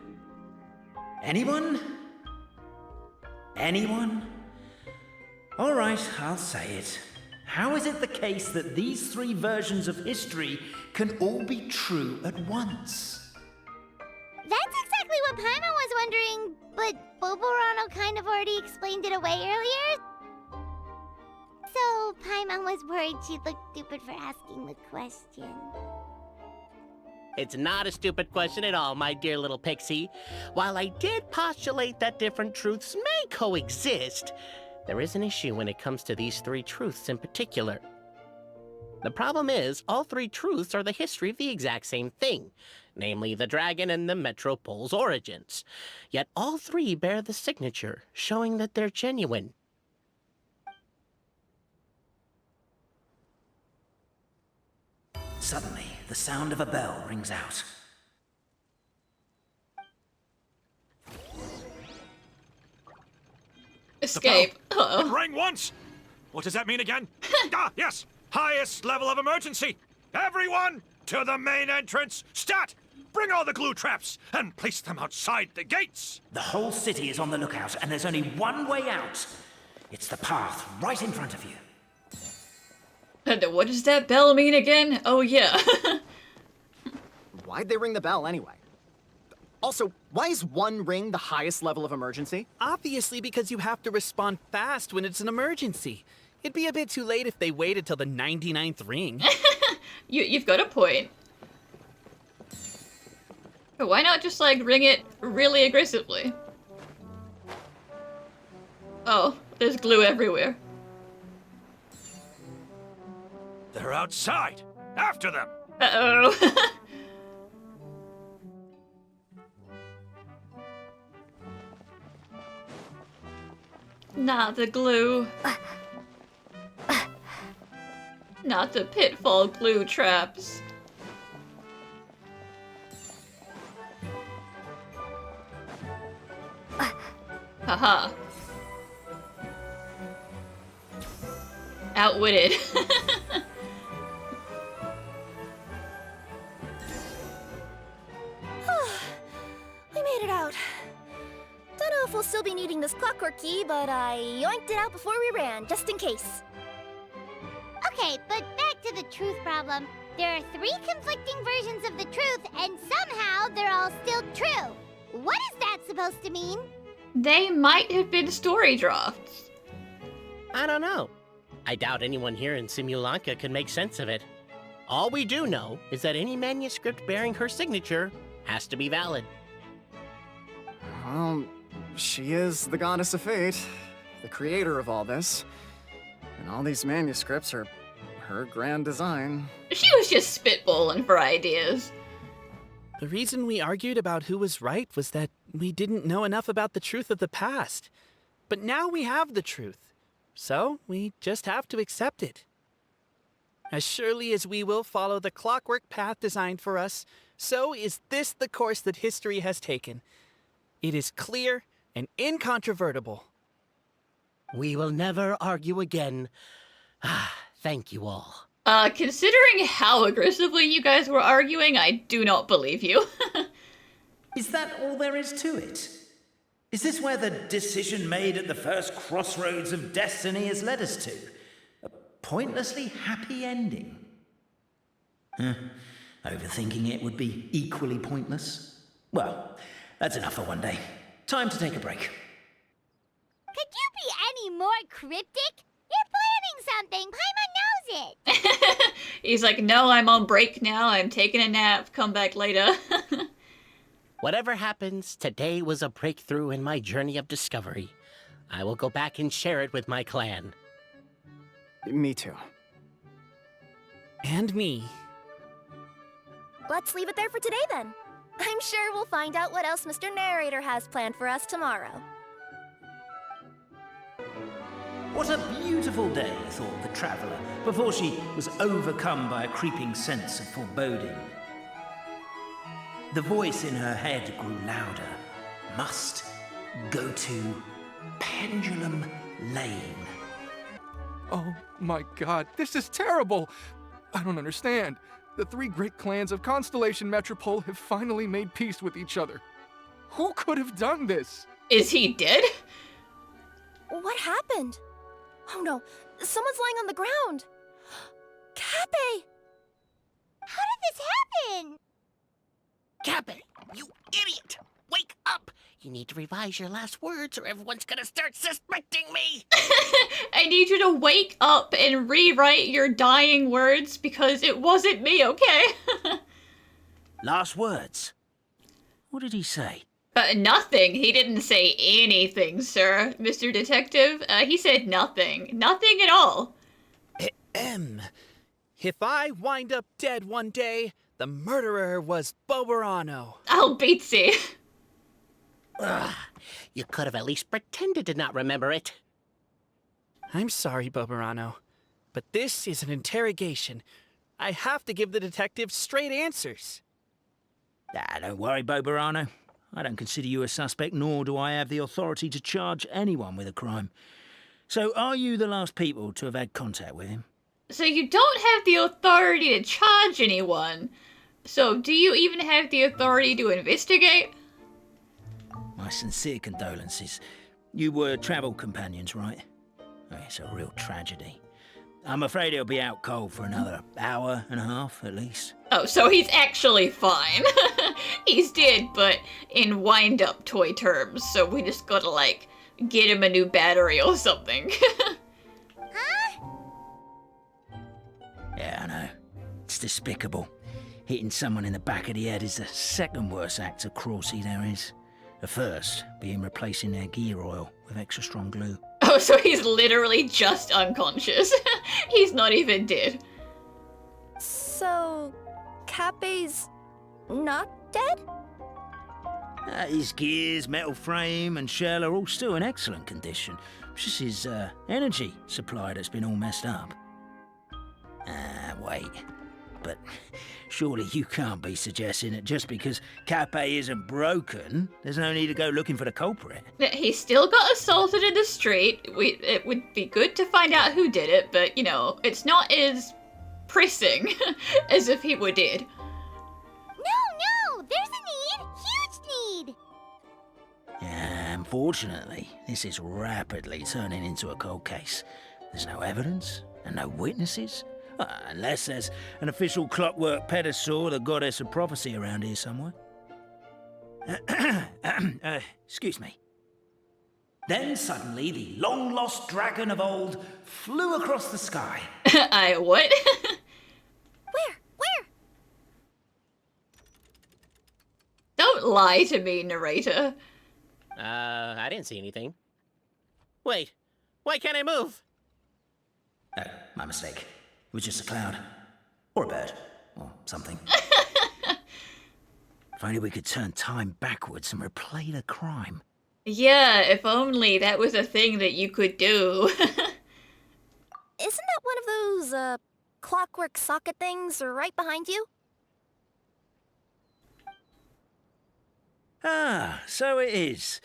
Speaker 2: Anyone? Anyone? All right, I'll say it. How is it the case that these 3 versions of history can all be true at once?
Speaker 7: That's exactly what Paimon was wondering, but Boborano kind of already explained it away earlier. So Paimon was worried she'd look stupid for asking the question.
Speaker 5: It's not a stupid question at all, my dear little pixie. While I did postulate that different truths may coexist, there is an issue when it comes to these 3 truths in particular. The problem is, all 3 truths are the history of the exact same thing, namely the dragon and the Metropole's origins. Yet all 3 bear the signature, showing that they're genuine.
Speaker 2: Suddenly, the sound of a bell rings out.
Speaker 3: Escape. Uh-oh.
Speaker 9: It rang once! What does that mean again? Yes! Highest level of emergency! Everyone, to the main entrance! Stat! Bring all the glue traps and place them outside the gates!
Speaker 2: The whole city is on the lookout, and there's only one way out. It's the path right in front of you.
Speaker 3: And what does that bell mean again? Oh, yeah.
Speaker 6: Why'd they ring the bell anyway? Also, why is 1 ring the highest level of emergency?
Speaker 4: Obviously because you have to respond fast when it's an emergency. It'd be a bit too late if they waited till the 99th ring.
Speaker 3: You've got a point. But why not just, like, ring it really aggressively? Oh, there's glue everywhere.
Speaker 9: They're outside! After them!
Speaker 3: Uh-oh. Not the glue. Not the pitfall glue traps. Haha. Outwitted.
Speaker 1: We made it out. Don't know if we'll still be needing this clockwork key, but I yoinked it out before we ran, just in case.
Speaker 7: Okay, but back to the truth problem. There are 3 conflicting versions of the truth, and somehow they're all still true. What is that supposed to mean?
Speaker 3: They might have been story drafts.
Speaker 5: I don't know. I doubt anyone here in Simulanka can make sense of it. All we do know is that any manuscript bearing her signature has to be valid.
Speaker 6: Well, she is the goddess of fate, the creator of all this. And all these manuscripts are her grand design.
Speaker 3: She was just spitballing for ideas.
Speaker 4: The reason we argued about who was right was that we didn't know enough about the truth of the past. But now we have the truth. So we just have to accept it. As surely as we will follow the clockwork path designed for us, so is this the course that history has taken. It is clear and incontrovertible.
Speaker 5: We will never argue again. Thank you all.
Speaker 3: Considering how aggressively you guys were arguing, I do not believe you.
Speaker 2: Is that all there is to it? Is this where the decision made at the first crossroads of destiny has led us to? A pointlessly happy ending? Overthinking it would be equally pointless. Well, that's enough for one day. Time to take a break.
Speaker 7: Could you be any more cryptic? You're planning something. Paimon knows it.
Speaker 3: He's like, no, I'm on break now. I'm taking a nap. Come back later.
Speaker 5: Whatever happens, today was a breakthrough in my journey of discovery. I will go back and share it with my clan.
Speaker 6: Me too.
Speaker 4: And me.
Speaker 1: Let's leave it there for today then. I'm sure we'll find out what else Mr. Narrator has planned for us tomorrow.
Speaker 2: What a beautiful day, thought the traveller, before she was overcome by a creeping sense of foreboding. The voice in her head grew louder. Must go to Pendulum Lane.
Speaker 10: Oh my god, this is terrible! I don't understand. The three great clans of Constellation Metropole have finally made peace with each other. Who could have done this?
Speaker 3: Is he dead?
Speaker 1: What happened? Oh no, someone's lying on the ground. Cappe!
Speaker 7: How did this happen?
Speaker 5: Cappe, you idiot! Wake up! You need to revise your last words or everyone's gonna start suspecting me!
Speaker 3: I need you to wake up and rewrite your dying words because it wasn't me, okay?
Speaker 2: Last words. What did he say?
Speaker 3: Nothing. He didn't say anything, sir, Mr. Detective. He said nothing. Nothing at all.
Speaker 4: If I wind up dead one day, the murderer was Boberano.
Speaker 3: I'll beatsy.
Speaker 5: Ugh, you could have at least pretended to not remember it.
Speaker 4: I'm sorry, Boberano, but this is an interrogation. I have to give the detective straight answers.
Speaker 2: Don't worry, Boberano. I don't consider you a suspect, nor do I have the authority to charge anyone with a crime. So are you the last people to have had contact with him?
Speaker 3: So you don't have the authority to charge anyone. So do you even have the authority to investigate?
Speaker 2: My sincere condolences. You were travel companions, right? Oh, it's a real tragedy. I'm afraid he'll be out cold for another hour and a half, at least.
Speaker 3: Oh, so he's actually fine. He's dead, but in wind-up toy terms, so we just gotta, like, get him a new battery or something.
Speaker 7: Huh?
Speaker 2: Yeah, I know. It's despicable. Hitting someone in the back of the head is the second worst act of cruelty there is. The first being replacing their gear oil with extra strong glue.
Speaker 3: Oh, so he's literally just unconscious. He's not even dead.
Speaker 1: So, Cappe's not dead?
Speaker 2: His gears, metal frame and shell are all still in excellent condition. It's just his energy supply that's been all messed up. Wait. But surely you can't be suggesting that just because Cappe isn't broken, there's no need to go looking for the culprit.
Speaker 3: He still got assaulted in the street. It would be good to find out who did it, but, you know, it's not as pressing as if he were dead.
Speaker 7: No, there's a need! Huge need!
Speaker 2: Yeah, unfortunately, this is rapidly turning into a cold case. There's no evidence and no witnesses. Unless there's an official clockwork pedestal or the goddess of prophecy around here somewhere. Excuse me. Then suddenly the long-lost dragon of old flew across the sky.
Speaker 3: What?
Speaker 1: Where?
Speaker 3: Don't lie to me, narrator.
Speaker 5: I didn't see anything. Wait, why can't I move?
Speaker 2: Oh, my mistake. It was just a cloud. Or a bird. Or something. If only we could turn time backwards and replay the crime.
Speaker 3: Yeah, if only that was a thing that you could do.
Speaker 1: Isn't that one of those, clockwork socket things right behind you?
Speaker 2: Ah, so it is.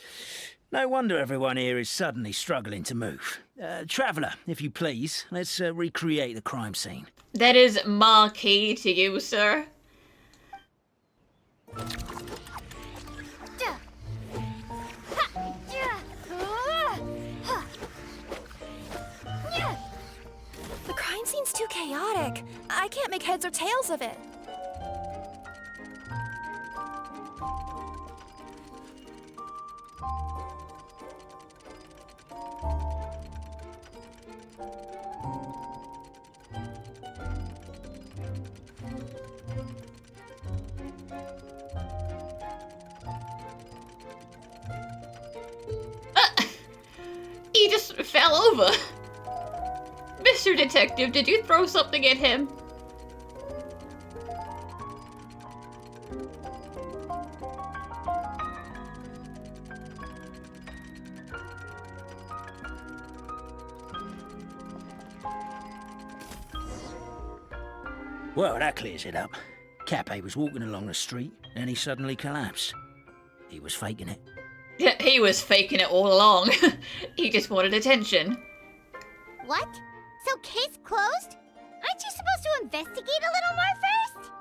Speaker 2: No wonder everyone here is suddenly struggling to move. Traveller, if you please, let's recreate the crime scene.
Speaker 3: That is marquee to you, sir.
Speaker 1: The crime scene's too chaotic. I can't make heads or tails of it.
Speaker 3: just fell over. Mr. Detective, did you throw something at him?
Speaker 2: Well, that clears it up. Cappe was walking along the street, and he suddenly collapsed. He was faking it.
Speaker 3: Yeah, he was faking it all along. He just wanted attention.
Speaker 7: What? So case closed? Aren't you supposed to investigate a little more first?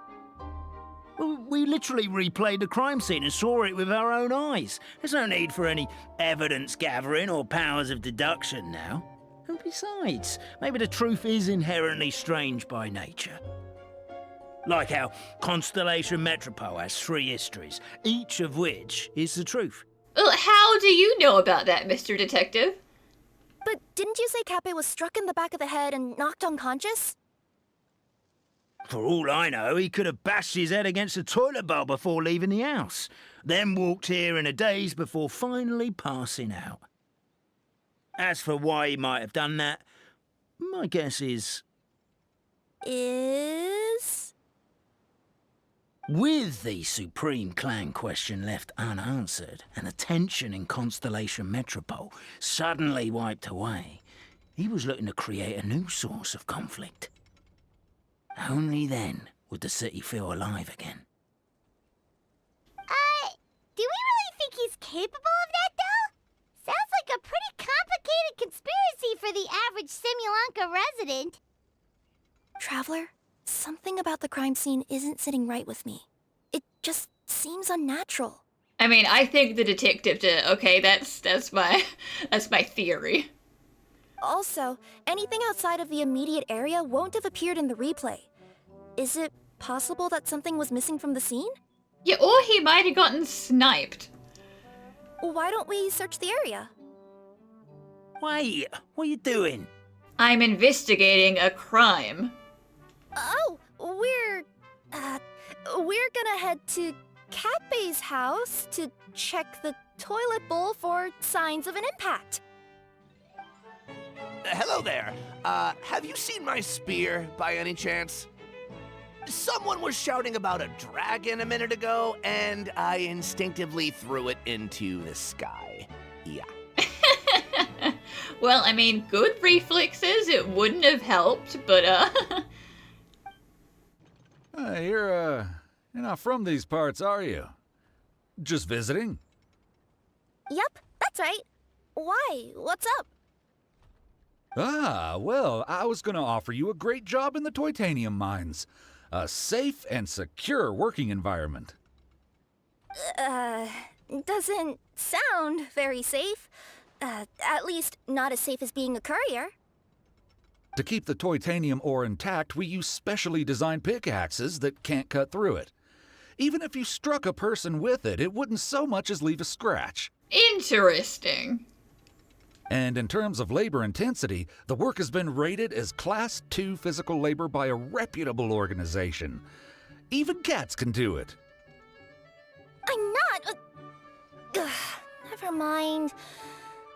Speaker 2: Well, we literally replayed the crime scene and saw it with our own eyes. There's no need for any evidence gathering or powers of deduction now. And besides, maybe the truth is inherently strange by nature. Like how Constellation Metropole has 3 histories, each of which is the truth.
Speaker 3: Well, how do you know about that, Mr. Detective?
Speaker 1: But didn't you say Cappe was struck in the back of the head and knocked unconscious?
Speaker 2: For all I know, he could have bashed his head against a toilet bowl before leaving the house, then walked here in a daze before finally passing out. As for why he might have done that, my guess is... With the Supreme Clan question left unanswered and the tension in Constellation Metropole suddenly wiped away, he was looking to create a new source of conflict. Only then would the city feel alive again.
Speaker 7: Do we really think he's capable of that, though? Sounds like a pretty complicated conspiracy for the average Simulanka resident.
Speaker 1: Traveler, something about the crime scene isn't sitting right with me. It just seems unnatural.
Speaker 3: I mean, I think the detective did. Okay, that's my theory.
Speaker 1: Also, anything outside of the immediate area won't have appeared in the replay. Is it possible that something was missing from the scene?
Speaker 3: Yeah, or he might have gotten sniped.
Speaker 1: Why don't we search the area?
Speaker 2: Wait, what are you doing?
Speaker 3: I'm investigating a crime.
Speaker 1: Oh, we're gonna head to Cappe's house to check the toilet bowl for signs of an impact.
Speaker 11: Hello there. Have you seen my spear by any chance? Someone was shouting about a dragon a minute ago, and I instinctively threw it into the sky. Yeah.
Speaker 3: Well, I mean, good reflexes. It wouldn't have helped, but
Speaker 12: You're not from these parts, are you? Just visiting?
Speaker 1: Yep, that's right. Why? What's up?
Speaker 12: Ah, well, I was gonna offer you a great job in the Titanium mines. A safe and secure working environment.
Speaker 1: Doesn't sound very safe. At least not as safe as being a courier.
Speaker 12: To keep the titanium ore intact, we use specially designed pickaxes that can't cut through it. Even if you struck a person with it, it wouldn't so much as leave a scratch.
Speaker 3: interesting.
Speaker 12: And in terms of labor intensity, the work has been rated as Class 2 physical labor by a reputable organization. Even cats can do it.
Speaker 1: I'm not... never mind.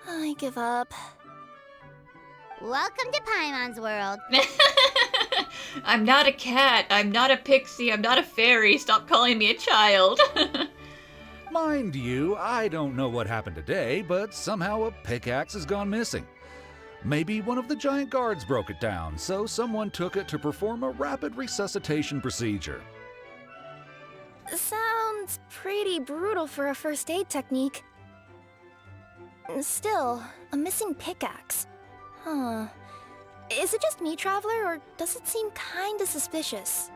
Speaker 1: I give up.
Speaker 7: Welcome to Paimon's world.
Speaker 3: I'm not a cat. I'm not a pixie. I'm not a fairy. Stop calling me a child.
Speaker 12: Mind you, I don't know what happened today, but somehow a pickaxe has gone missing. Maybe one of the giant guards broke it down, so someone took it to perform a rapid resuscitation procedure.
Speaker 1: Sounds pretty brutal for a first aid technique. Still, a missing pickaxe. Huh. Is it just me, Traveler, or does it seem kinda suspicious?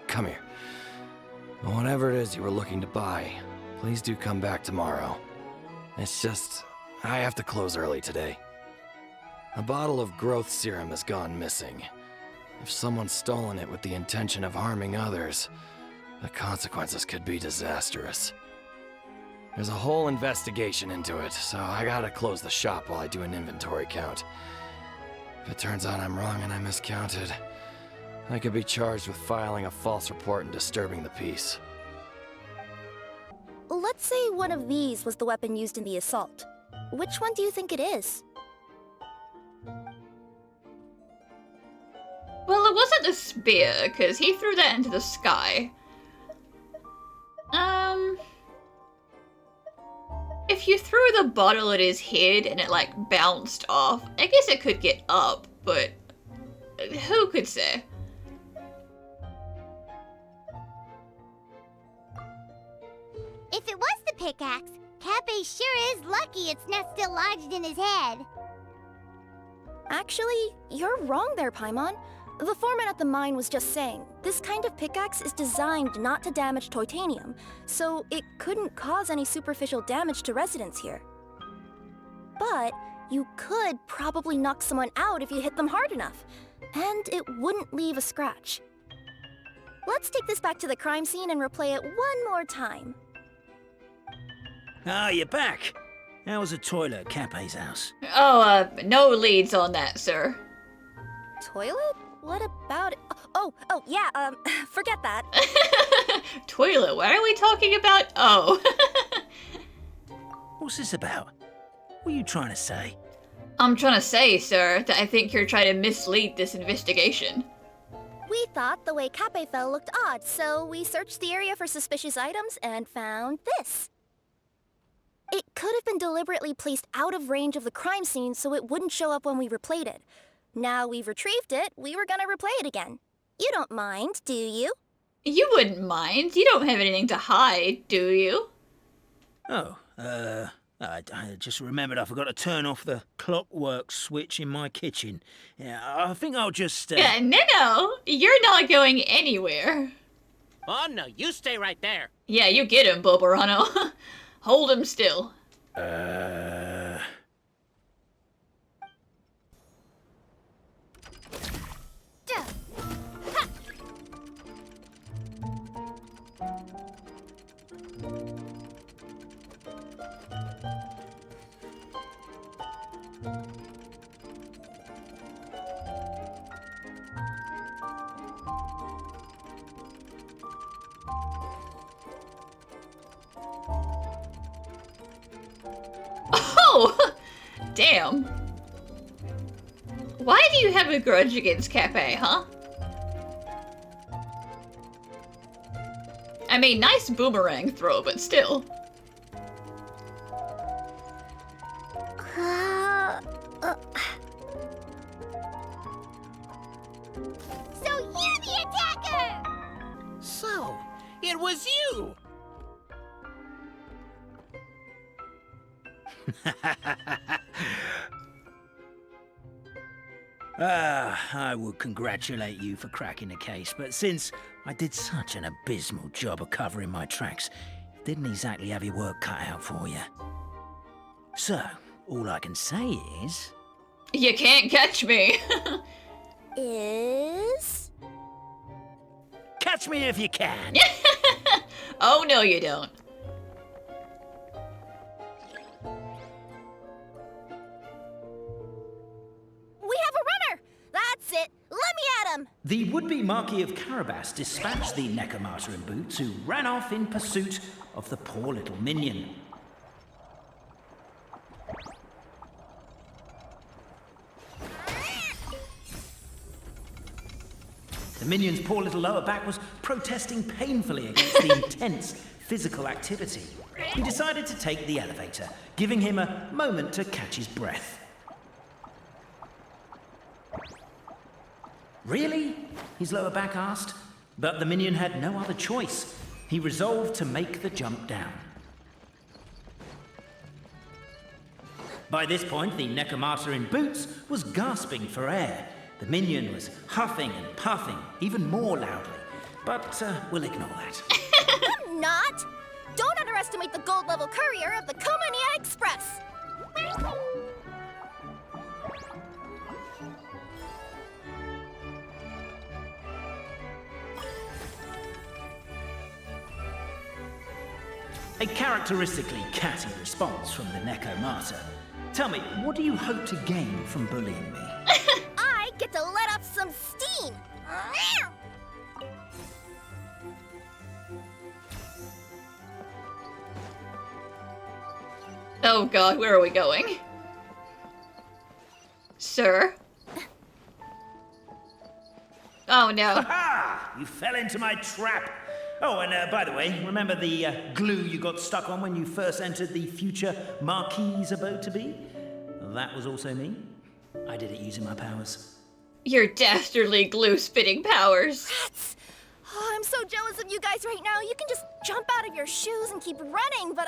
Speaker 13: Come here. Whatever it is you were looking to buy, please do come back tomorrow. It's just, I have to close early today. A bottle of growth serum has gone missing. If someone's stolen it with the intention of harming others, the consequences could be disastrous. There's a whole investigation into it, so I gotta close the shop while I do an inventory count. If it turns out I'm wrong and I miscounted, I could be charged with filing a false report and disturbing the peace.
Speaker 1: let's say one of these was the weapon used in the assault. Which one do you think it is?
Speaker 3: Well, it wasn't a spear, because he threw that into the sky. If you threw the bottle at his head and it, like, bounced off, I guess it could get up, but who could say?
Speaker 7: If it was the pickaxe, Cappe sure is lucky it's not still lodged in his head.
Speaker 1: Actually, you're wrong there, Paimon. The foreman at the mine was just saying, this kind of pickaxe is designed not to damage titanium, so it couldn't cause any superficial damage to residents here. But you could probably knock someone out if you hit them hard enough, and it wouldn't leave a scratch. Let's take this back to the crime scene and replay it one more time.
Speaker 2: Ah, you're back. How was the toilet at Cappe's house?
Speaker 3: Oh, no leads on that, sir.
Speaker 1: Toilet? What about it? Oh, yeah, forget that.
Speaker 3: Toilet, what are we talking about? Oh.
Speaker 2: What's this about? What are you trying to say?
Speaker 3: I'm trying to say, sir, that I think you're trying to mislead this investigation.
Speaker 1: We thought the way Cappe fell looked odd, so we searched the area for suspicious items and found this. It could have been deliberately placed out of range of the crime scene so it wouldn't show up when we replayed it. Now we've retrieved it, we were gonna replay it again. You don't mind, do you?
Speaker 3: You wouldn't mind. You don't have anything to hide, do you?
Speaker 2: Oh, I just remembered I forgot to turn off the clockwork switch in my kitchen. Yeah, I think I'll just...
Speaker 3: Yeah, no, you're not going anywhere.
Speaker 5: Oh, no, you stay right there.
Speaker 3: Yeah, you get him, Boborano. Hold him still. Oh! Damn. Why do you have a grudge against Cappe, huh? I mean, nice boomerang throw, but still.
Speaker 7: So you're the attacker!
Speaker 5: So, it was you!
Speaker 2: I would congratulate you for cracking the case, but since I did such an abysmal job of covering my tracks, didn't exactly have your work cut out for you. So, all I can say is...
Speaker 3: You can't catch me.
Speaker 1: Is...
Speaker 2: Catch me if you can!
Speaker 3: Oh, no you don't.
Speaker 1: That's it! Let me at him!
Speaker 2: The would-be Marquis of Carabas dispatched the Necromata in boots, who ran off in pursuit of the poor little minion. The minion's poor little lower back was protesting painfully against the intense physical activity. He decided to take the elevator, giving him a moment to catch his breath. Really? His lower back asked. But the minion had no other choice. He resolved to make the jump down. By this point, the Necromata in boots was gasping for air. The minion was huffing and puffing, even more loudly. But we'll ignore that.
Speaker 1: I'm not! Don't underestimate the gold-level courier of the Komania Express!
Speaker 2: A characteristically catty response from the Necromata. Tell me, what do you hope to gain from bullying me?
Speaker 1: I get to let off some steam!
Speaker 3: Oh god, where are we going? Sir? Oh no.
Speaker 2: Ha! You fell into my trap. Oh, and by the way, remember the glue you got stuck on when you first entered the future Marquis's abode-to-be? That was also me. I did it using my powers.
Speaker 3: Your dastardly glue-spitting powers.
Speaker 1: Rats! Oh, I'm so jealous of you guys right now. You can just jump out of your shoes and keep running, but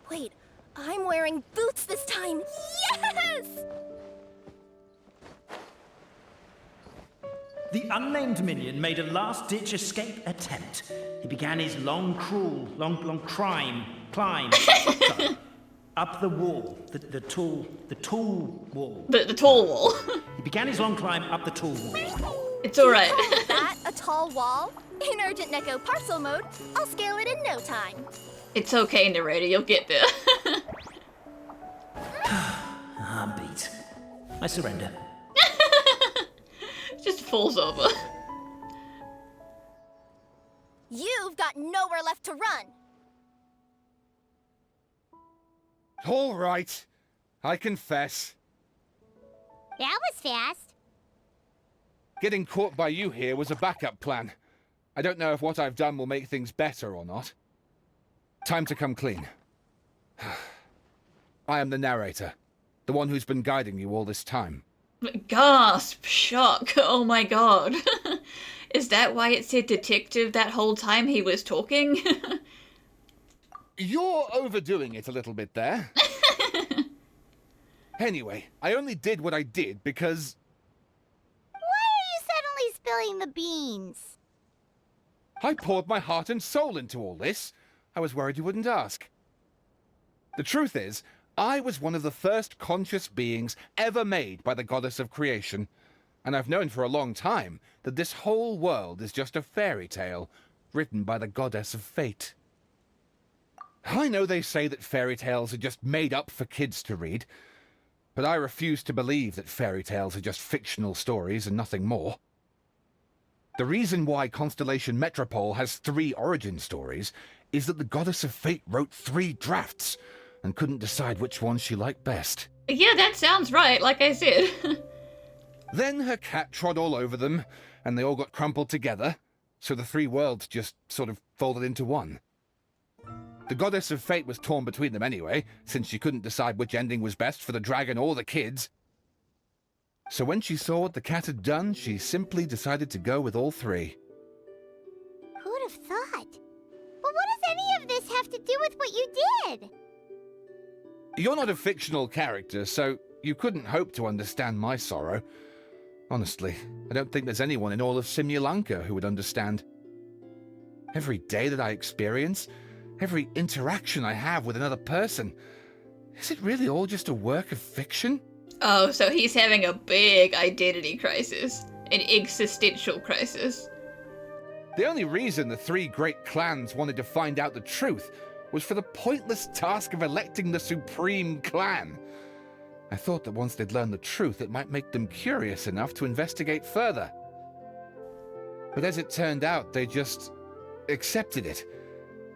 Speaker 1: Wait, I'm wearing boots this time. Yes!
Speaker 2: The unnamed minion made a last-ditch escape attempt. He began his long climb, sorry, up the wall, the tall wall.
Speaker 3: The tall wall.
Speaker 2: He began his long climb up the tall wall.
Speaker 3: It's alright.
Speaker 1: Is that a tall wall? In Urgent Neko parcel mode, I'll scale it in no time.
Speaker 3: It's okay, narrator, you'll get there.
Speaker 2: I'm beat. I surrender.
Speaker 3: Just falls over.
Speaker 1: You've got nowhere left to run.
Speaker 8: All right. I confess.
Speaker 7: That was fast.
Speaker 8: Getting caught by you here was a backup plan. I don't know if what I've done will make things better or not. Time to come clean. I am the narrator, the one who's been guiding you all this time.
Speaker 3: Gasp! Shock! Oh my god. Is that why it said detective that whole time he was talking?
Speaker 8: You're overdoing it a little bit there. Anyway, I only did what I did because...
Speaker 7: Why are you suddenly spilling the beans?
Speaker 8: I poured my heart and soul into all this. I was worried you wouldn't ask. The truth is, I was one of the first conscious beings ever made by the goddess of creation, and I've known for a long time that this whole world is just a fairy tale written by the goddess of fate. I know they say that fairy tales are just made up for kids to read, but I refuse to believe that fairy tales are just fictional stories and nothing more. The reason why Constellation Metropole has 3 origin stories is that the goddess of fate wrote 3 drafts and couldn't decide which one she liked best.
Speaker 3: Yeah, that sounds right, like I said.
Speaker 8: Then her cat trod all over them, and they all got crumpled together, so the 3 worlds just sort of folded into one. The goddess of fate was torn between them anyway, since she couldn't decide which ending was best for the dragon or the kids. So when she saw what the cat had done, she simply decided to go with all 3.
Speaker 7: Who'd have thought? But what does any of this have to do with what you did?
Speaker 8: You're not a fictional character, so you couldn't hope to understand my sorrow. Honestly, I don't think there's anyone in all of Simulanka who would understand. Every day that I experience, every interaction I have with another person, is it really all just a work of fiction?
Speaker 3: Oh, so he's having a big identity crisis. An existential crisis.
Speaker 8: The only reason the 3 great clans wanted to find out the truth was for the pointless task of electing the supreme clan. I thought that once they'd learned the truth, it might make them curious enough to investigate further. But as it turned out, they just accepted it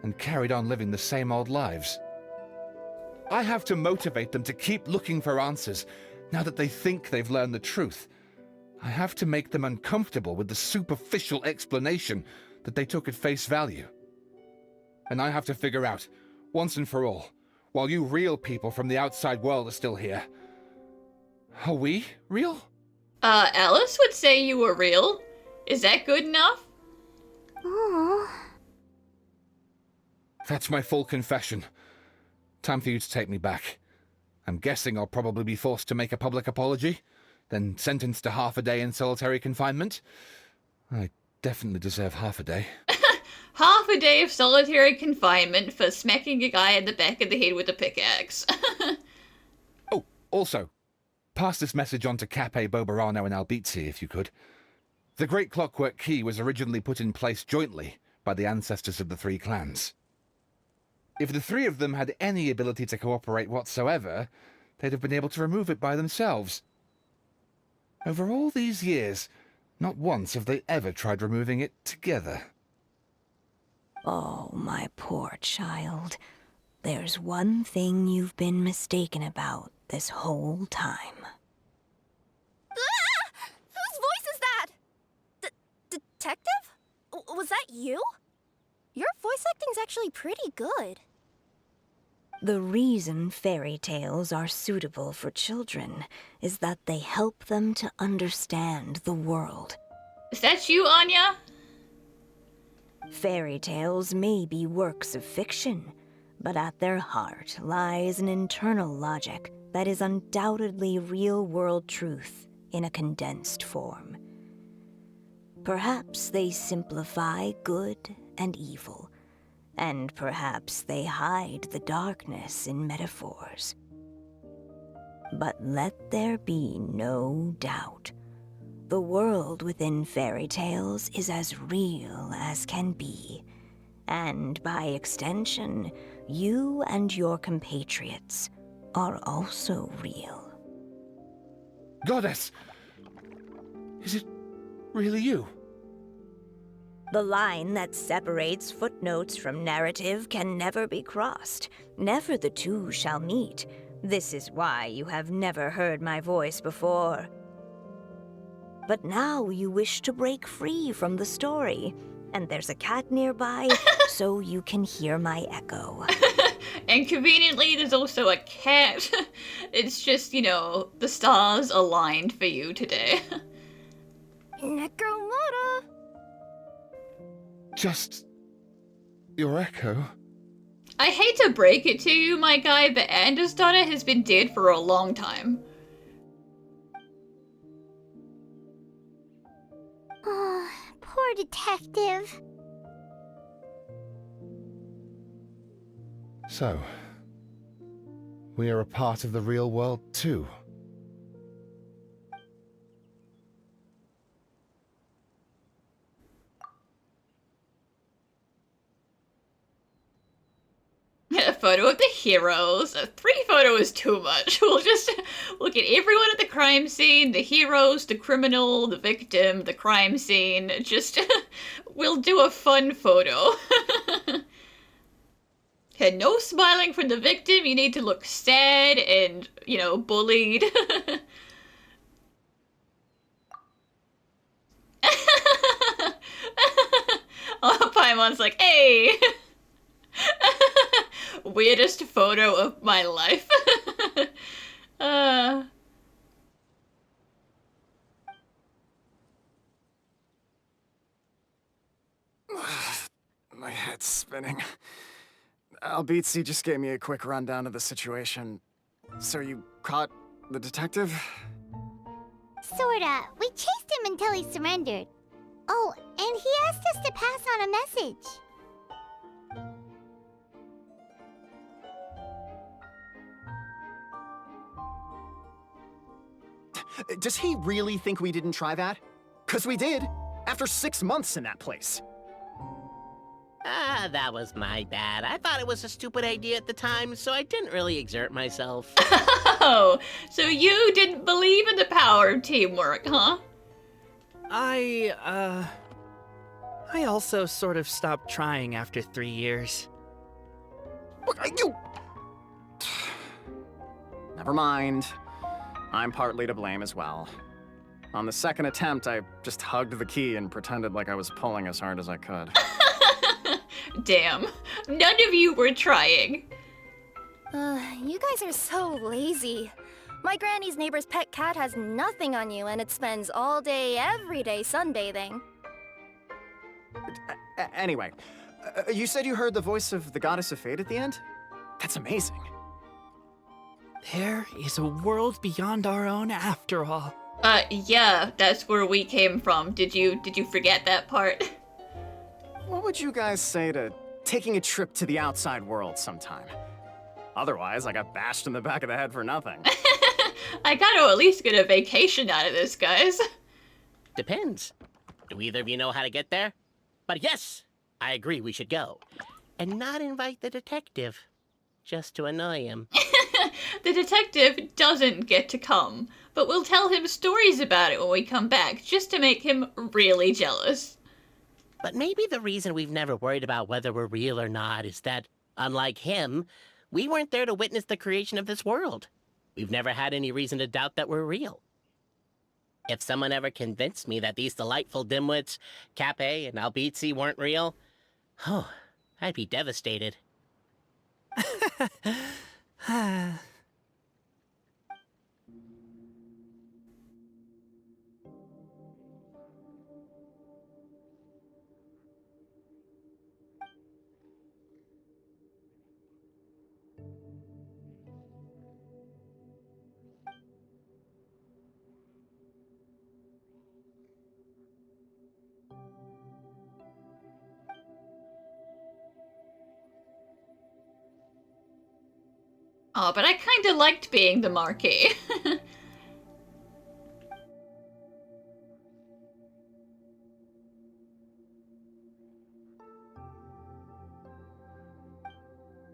Speaker 8: and carried on living the same old lives. I have to motivate them to keep looking for answers now that they think they've learned the truth. I have to make them uncomfortable with the superficial explanation that they took at face value. And I have to figure out, once and for all, while you real people from the outside world are still here, are we real?
Speaker 3: Alice would say you were real. Is that good enough?
Speaker 7: Aww.
Speaker 8: That's my full confession. Time for you to take me back. I'm guessing I'll probably be forced to make a public apology, then sentenced to half a day in solitary confinement. I definitely deserve half a day.
Speaker 3: Half a day of solitary confinement for smacking a guy in the back of the head with a pickaxe.
Speaker 8: Oh, also, pass this message on to Cape, Bobarano, and Albizzi, if you could. The Great Clockwork Key was originally put in place jointly by the ancestors of the 3 clans. If the 3 of them had any ability to cooperate whatsoever, they'd have been able to remove it by themselves. Over all these years, not once have they ever tried removing it together.
Speaker 14: Oh, my poor child. There's one thing you've been mistaken about this whole time.
Speaker 1: Ah! Whose voice is that? Detective? Was that you? Your voice acting's actually pretty good.
Speaker 14: The reason fairy tales are suitable for children is that they help them to understand the world.
Speaker 3: Is that you, Anya?
Speaker 14: Fairy tales may be works of fiction, but at their heart lies an internal logic that is undoubtedly real-world truth in a condensed form. Perhaps they simplify good and evil, and perhaps they hide the darkness in metaphors. But let there be no doubt. The world within fairy tales is as real as can be, and by extension, you and your compatriots are also real.
Speaker 8: Goddess! Is it really you?
Speaker 14: The line that separates footnotes from narrative can never be crossed. Never the two shall meet. This is why you have never heard my voice before. But now you wish to break free from the story, and there's a cat nearby, so you can hear my echo.
Speaker 3: And conveniently, there's also a cat. It's just, you know, the stars aligned for you today.
Speaker 1: Necromora!
Speaker 8: Just your echo?
Speaker 3: I hate to break it to you, my guy, but Anders' daughter has been dead for a long time.
Speaker 7: Oh, poor detective.
Speaker 8: So, we are a part of the real world too.
Speaker 3: A photo of the heroes. A 3 photo is too much. We'll just look at everyone at the crime scene, the heroes, the criminal, the victim, the crime scene. Just, we'll do a fun photo. And no smiling from the victim. You need to look sad and, you know, bullied. Oh, Paimon's like, hey! Weirdest photo of my life.
Speaker 6: My head's spinning. Albizzi just gave me a quick rundown of the situation. So you caught the detective?
Speaker 7: Sorta. We chased him until he surrendered. Oh, and he asked us to pass on a message.
Speaker 6: Does he really think we didn't try that? 'Cause we did, after 6 months in that place.
Speaker 5: Ah, that was my bad. I thought it was a stupid idea at the time, so I didn't really exert myself.
Speaker 3: Oh, so you didn't believe in the power of teamwork, huh?
Speaker 4: I also sort of stopped trying after 3 years.
Speaker 6: You... Never mind. I'm partly to blame as well. On the second attempt, I just hugged the key and pretended like I was pulling as hard as I could.
Speaker 3: Damn. None of you were trying.
Speaker 1: You guys are so lazy. My granny's neighbor's pet cat has nothing on you, and it spends all day, every day sunbathing.
Speaker 6: Anyway, you said you heard the voice of the Goddess of Fate at the end? That's amazing.
Speaker 4: There is a world beyond our own after all.
Speaker 3: Yeah, that's where we came from. Did you forget that part?
Speaker 6: What would you guys say to taking a trip to the outside world sometime? Otherwise, I got bashed in the back of the head for nothing.
Speaker 3: I gotta at least get a vacation out of this, guys.
Speaker 5: Depends. Do either of you know how to get there? But yes, I agree we should go. And not invite the detective. Just to annoy him.
Speaker 3: The detective doesn't get to come, but we'll tell him stories about it when we come back, just to make him really jealous.
Speaker 5: But maybe the reason we've never worried about whether we're real or not is that, unlike him, We weren't there to witness the creation of this world. We've never had any reason to doubt that we're real. If someone ever convinced me that these delightful dimwits, Cape and Albizzi, weren't real, oh, I'd be devastated.
Speaker 3: Oh, but I kind of liked being the Marquis.